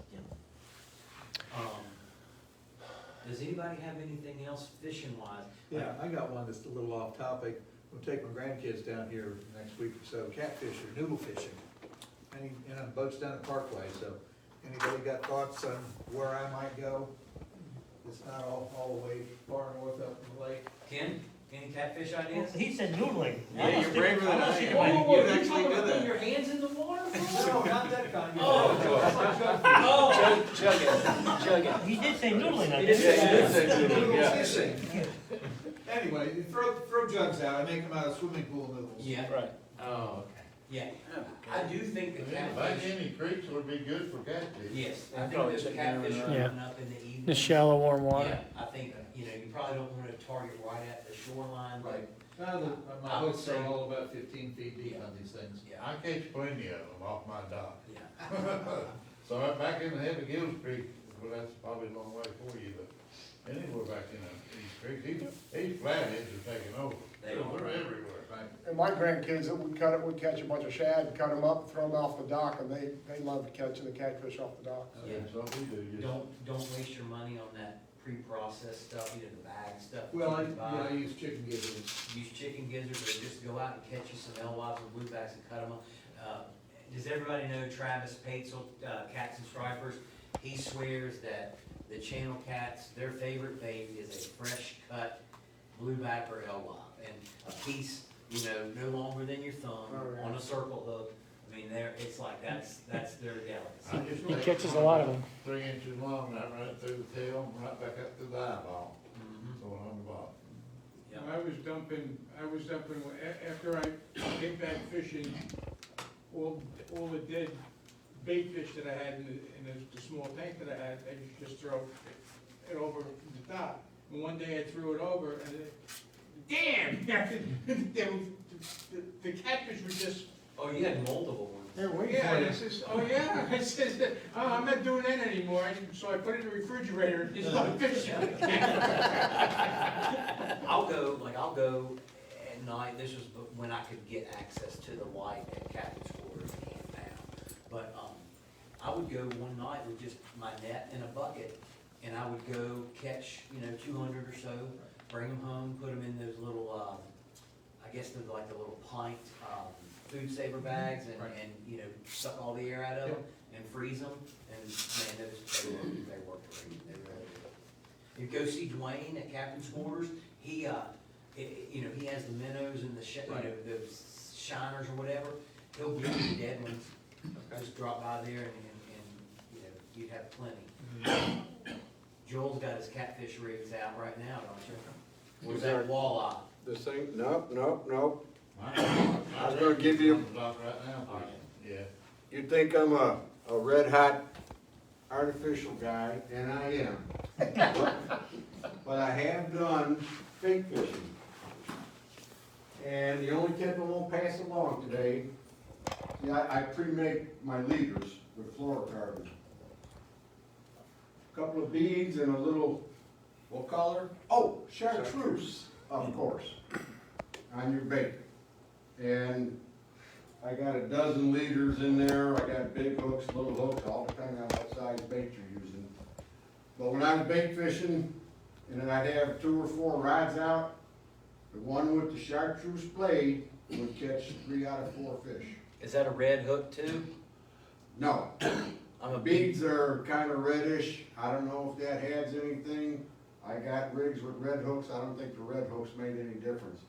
Does anybody have anything else fishing-wise? Yeah, I got one that's a little off topic. We'll take my grandkids down here next week or so, catfish or noodle fishing. And on boats down at Parkway, so anybody got thoughts on where I might go? It's not all the way far north up in the lake. Ken, any catfish ideas? He said noodling. Yeah, you're braver than I am. Whoa, You'd you actually talking do about putting that. your hands in the water? No, not that kind. Oh, Chugging. He did say noodling, I He did think. say Noodle fishing. Anyway, you throw jugs out, I make them out of swimming pool noodles. yeah, Right. oh, okay, yeah. I do think the Back catfish, any creeks would be good for catfish. yes, I think Probably there's check catfish down are on that. coming up in the evening. The shallow, warm water. Yeah, I think, you know, you probably don't wanna target right at the shoreline, but, My I would hooks are say- all about 15 feet deep on these things. yeah, I catch plenty of them off my dock. yeah. So I'm back in the head of Gills Creek, well, that's probably a long way for you, but anywhere back in these creeks, these flatheads are taking over. They They're are. everywhere. And my grandkids that would catch a bunch of shad, cut them up, throw them off the dock, and they loved catching the catfish off the dock. Yeah. That's what we do, just. Don't waste your money on that pre-processed stuff, you know, the bag stuff. that Well, you buy. I use chicken gizzards. Use chicken gizzards, or just go out and catch you some alewives or bluebacks and cut them up. Does everybody know Travis Patesel, Cats and Stripers? He swears that the channel cats, their favorite bait is a fresh cut blueback or alewife. And a piece, you know, no longer than your thumb, on a circle hook. I mean, it's like, that's their I delicacy. just He take catches a one lot of them. 3 inches long, and I run it through the tail, and right back up through the eyeball, Mhm. going on the bottom. Yep. I was dumping, after I came back fishing, all the dead bait fish that I had in the small tank that I had, I used to just throw it over the top. And one day I threw it over and damn! The catfish were just, Oh, you had multiple ones. They're waiting yeah, for you. this is, oh yeah, I said, oh, I'm not doing that anymore. So I put it in the refrigerator and just let it fish. I'll go at night, this was when I could get access to the light at Captain's Quarters in town. But, I would go one night with just my net and a bucket, and I would go catch, 200 or so, bring them home, put them in those little, I I guess they're like the little pint, food saver bags and, you know, suck all the air out of them and freeze them. And man, they work great, they really do. You go see Dwayne at Captain's Quarters, he, you know, he has the minnows and the, you know, those shiners or whatever. He'll give you the dead ones. Just drop by there and, you know, you'd have plenty. Joel's got his catfish rigs out right now, don't you? Where's that walleye? This thing, nope. I was gonna give you- Right now, All right. yeah. You think I'm a red hot artificial guy, and I am. But I have done fake fishing. And the only tip I won't pass along today, see, I pre-make my leaders with fluorocarbon. Couple of beads and a little, what color? Oh, chartreuse, of course, on your bait. And I got a dozen leaders in there, I got big hooks, little hooks, all depending on what size bait you're using. But when I was bait fishing, and then I'd have 2 or 4 rods out, the one with the chartreuse blade would catch 3 out of 4 fish. Is that a red hook too? No, I'm a beads are kind of reddish, I don't know if that adds anything. I got rigs with red hooks, I don't think the red hooks made any difference.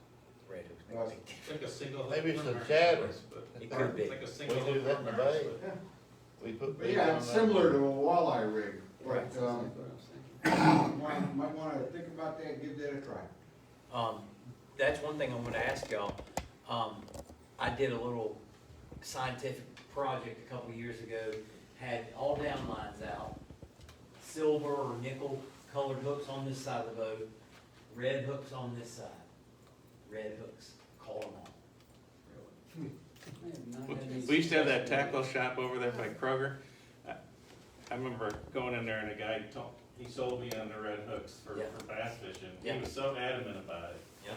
red hook. It's like a single hook. Maybe it's the worm, chatters. but It could be. It's like a We single do hook. that in the worm, bay. but- We put. But bait yeah, on it's that. similar to a walleye rig, Right. but, might wanna think about that and give that a try. That's one thing I'm gonna ask y'all. I did a little scientific project a couple years ago, had all down lines out, silver or nickel colored hooks on this side of the boat, red hooks on this side. Red hooks, call them all. We used to have that tackle shop over there by Kroger. I remember going in there and a guy he sold me on the red hooks for bass fishing. Yeah. He was so adamant about it. Yeah.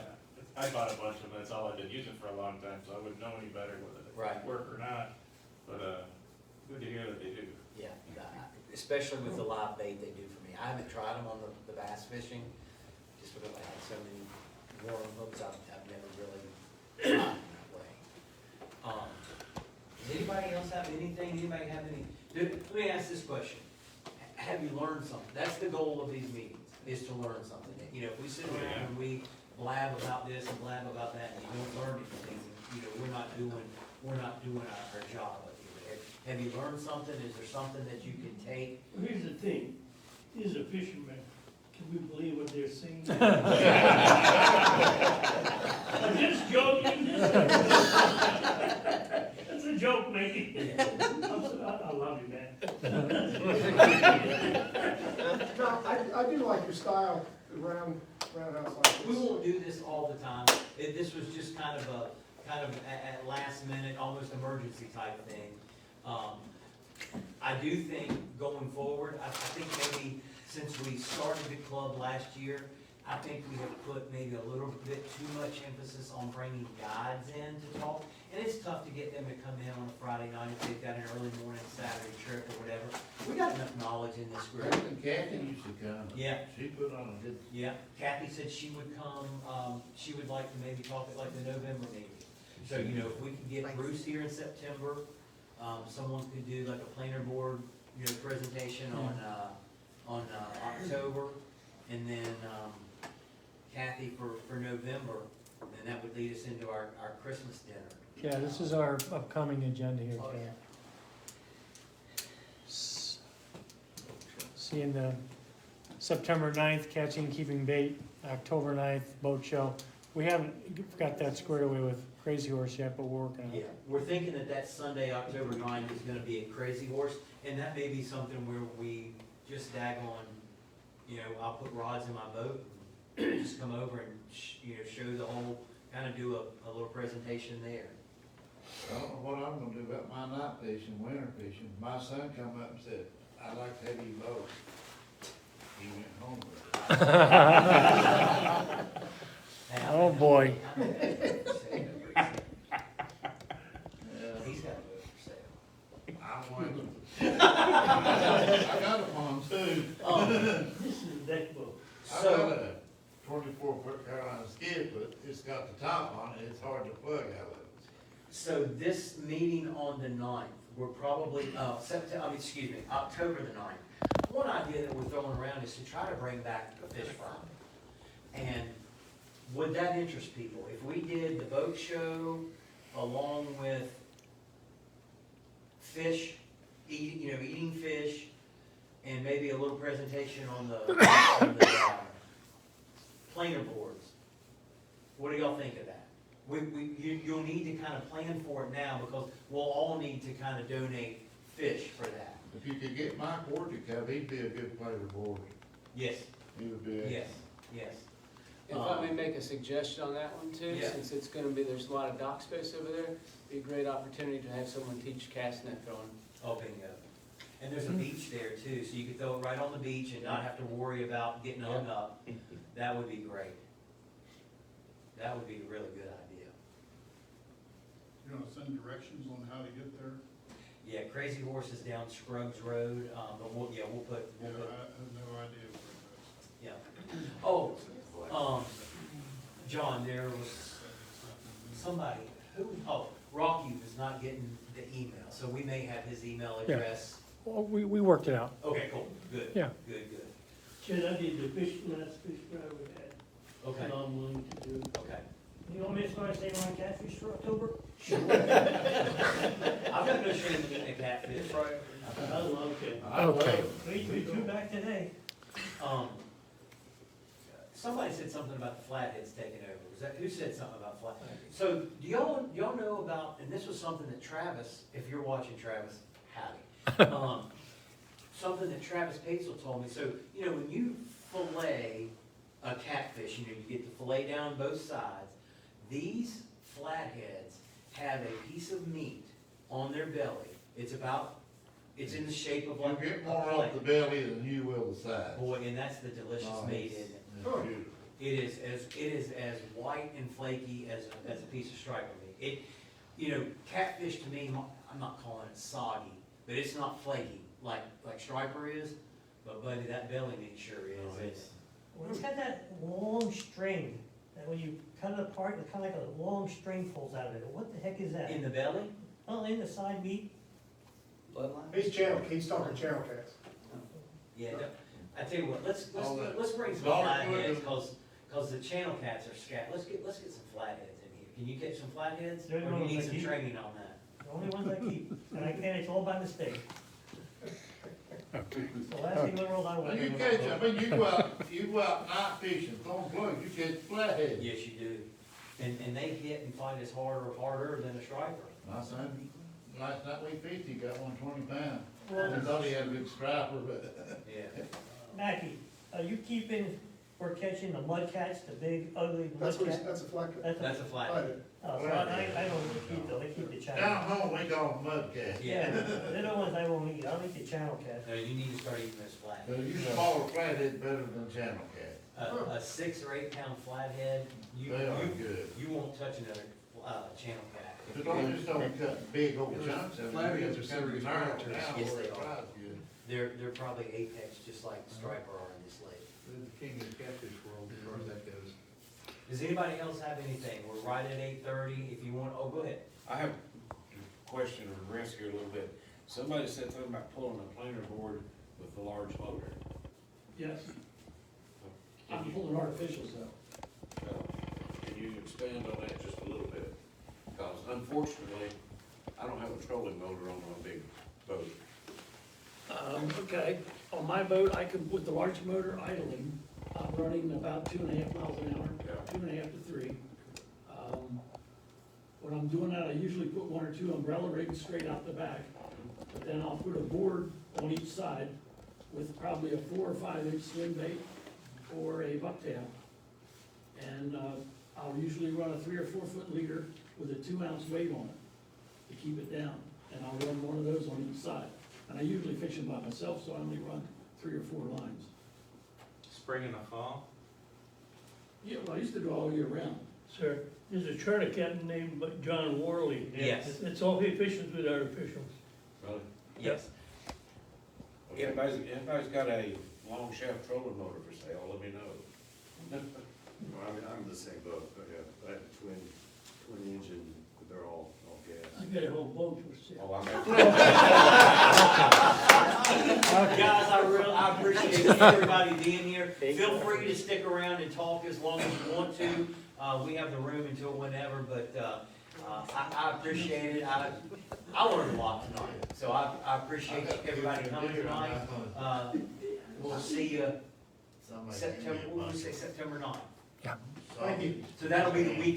I bought a bunch of them, that's all I've been using for a long time, so I wouldn't know any better whether they Right. work or not. But, good to hear that they do. Yeah, especially with the live bait they do for me. I haven't tried them on the bass fishing, just because I had so many worm hooks, I've never really tried them that way. Does anybody else have anything, anybody have any, let me ask this question. Have you learned something? That's the goal of these meetings, is to learn something. You know, if we sit around and we blab about this and blab about that, and you don't learn anything, you know, we're not doing our job. Have you learned something? Is there something that you can take? Well, here's the thing, he's a fisherman, can we believe what they're saying? I'm just joking. That's a joke, maybe. I love you, man. No, I do like your style, round house like this. We won't do this all the time. This was just kind of at last minute, almost emergency type thing. I do think going forward, I think maybe since we started the club last year, I think we have put maybe a little bit too much emphasis on bringing guides in to talk. And it's tough to get them to come in on a Friday night if they've got an early morning Saturday trip or whatever. We got enough knowledge in this group. Kathy used to come. Yeah. She put on a good. Yeah, Kathy said she would come, she would like to maybe talk at like the November meeting. So, you know, if we could get Bruce here in September, someone could do like a planner board, you know, presentation on October, and then, Kathy for November, and that would lead us into our Christmas dinner. Yeah, this is our upcoming agenda here, Oh, Ken. yeah. Seeing the September 9th, catching, keeping bait, October 9th, boat show. We haven't got that squared away with Crazy Horse yet, but we're working on Yeah, it. we're thinking that Sunday, October 9th is gonna be a Crazy Horse, and that may be something where we just daggone, you know, I'll put rods in my boat, and just come over and, you know, show the whole, kinda do a little presentation there. I don't know what I'm gonna do about my night fishing, winter fishing. My son come up and said, I'd like to have you both. He went home with it. Oh, boy. He's got a boat for sale. I wanted to. I got a pontoon. This is a deck boat. I got So, a 25 4-foot Carolina skid, but it's got the top on it, it's hard to plug out of it. So this meeting on the 9th, we're probably, October the 9th. One idea that we're throwing around is to try to bring back the fish fry. And would that interest people? If we did the boat show along with fish, eating fish, and maybe a little presentation on the planer boards. What do y'all think of that? You'll need to kind of plan for it now because we'll all need to kind of donate fish for that. If you could get Mike Ward to come, he'd be a good player board. Yes, He would be. yes, yes. If I may make a suggestion on that one too, Yeah. since it's gonna be, there's a lot of dock space over there, be a great opportunity to have someone teach cast net throwing. Oh, bingo. And there's a beach there too, so you could throw it right on the beach and not have to worry about getting hung up. That would be great. That would be a really good idea. You want to send directions on how to get there? Yeah, Crazy Horse is down Scruggs Road, but we'll put, Yeah, I have no idea where yeah. Oh, John, there was somebody, Rocky was not getting the email, so we may have his email Yeah. address. Well, we worked it out. Okay, cool, good. Yeah. Good. Should I did the fish, last fish fry we had, Okay, that I'm willing to do. okay. You want me to start saving on catfish for October? Sure. I've got no shame in eating a catfish. I love it. Okay. We two back today. Somebody said something about the flatheads taking over. Was that, who said something about flatheads? So, do y'all know about, and this was something that Travis, if you're watching Travis, howdy. Something that Travis Patel told me. So, when you fillet a catfish, you get the fillet down both sides. These flatheads have a piece of meat on their belly. It's in the shape of You'll like get a more plate. off the belly than you will the sides. Boy, and that's the delicious meat, isn't it? It's beautiful. It is as white and flaky as a piece of striper meat. Catfish to me, I'm not calling it soggy, but it's not flaky like striper is. But buddy, that belly meat sure is. Well, it's got that long string, that when you cut it apart, it's kind of like a long string pulls out of it. What the heck is that? In the belly? Oh, in the side meat? Bloodline? He's talking channel cats. Yeah, I tell you what, let's bring some Dark flatheads, wood. cause the channel cats are scat, let's get some flatheads in here. Can you catch some flatheads? They're the Or do you ones need I some keep. training on that? The only ones I keep, and it's all by mistake. It's the last thing in the world I want. Well, you catch, you go out night fishing, throwing plugs, you catch flathead. Yes, you do. And they hit and fight as harder than a striper. My son, last night we fished, he got 120 pounds. Well, I thought he had a good striper, but Yeah. Mackie, are you keeping, for catching the mud cats, the big ugly mud cat? That's a flat. That's a flathead. Oh, so I don't really keep those, I keep the down channel. home, we call them mudcats. Yeah, they're the ones I won't eat, I'll eat the channel cat. No, you need to start eating those But flatheads. you smaller flathead better than channel cat. A 6 or 8 pound flathead, you They are good. won't touch another, channel cat. But just don't cut big old chunks of it. Flatheads are Just cut serious narrow predators. down Yes, where they it are. fries good. They're probably apex, just like striper are in this lake. They're the king of the catfish world as far as that goes. Does anybody else have anything? We're right at 8:30. If you want, go ahead. I have a question or risk here a little bit. Somebody said something about pulling a planer board with the large motor. Yes, Can I'm you, pulling artificials though. can you expand on that just a little bit? Because unfortunately, I don't have a trolling motor on my big boat. Okay, on my boat, I can, with the large motor idling, I'm running about 2.5 miles an hour, Yeah. 2.5 to 3. When I'm doing that, I usually put 1 or 2 umbrella rigs straight out the back, but then I'll put a board on each side with probably a 4 or 5 inch swing bait or a bucktail. And I'll usually run a 3 or 4 foot leader with a 2 ounce weight on it to keep it down. And I'll run one of those on each side. And I usually fish them by myself, so I only run 3 or 4 lines. Spring and the fall? Yeah, well, I used to do all year round. Sir, there's a charter captain named John Worley. Yes. That's all he fishes with artificials. Really? Yes. If anybody's got a long shaft trolling motor for sale, let me know. I'm the same boat, I have a twin engine, they're all gas. I got a whole bunch of shit. Oh, I'm Guys, I appreciate everybody being here. Feel free to stick around and talk as long as you want to. We have the room until whenever, but, I appreciate it. I learned a lot tonight, so I appreciate everybody coming tonight. We'll see you September 9th. Yeah. Thank you. So that'll be the weekend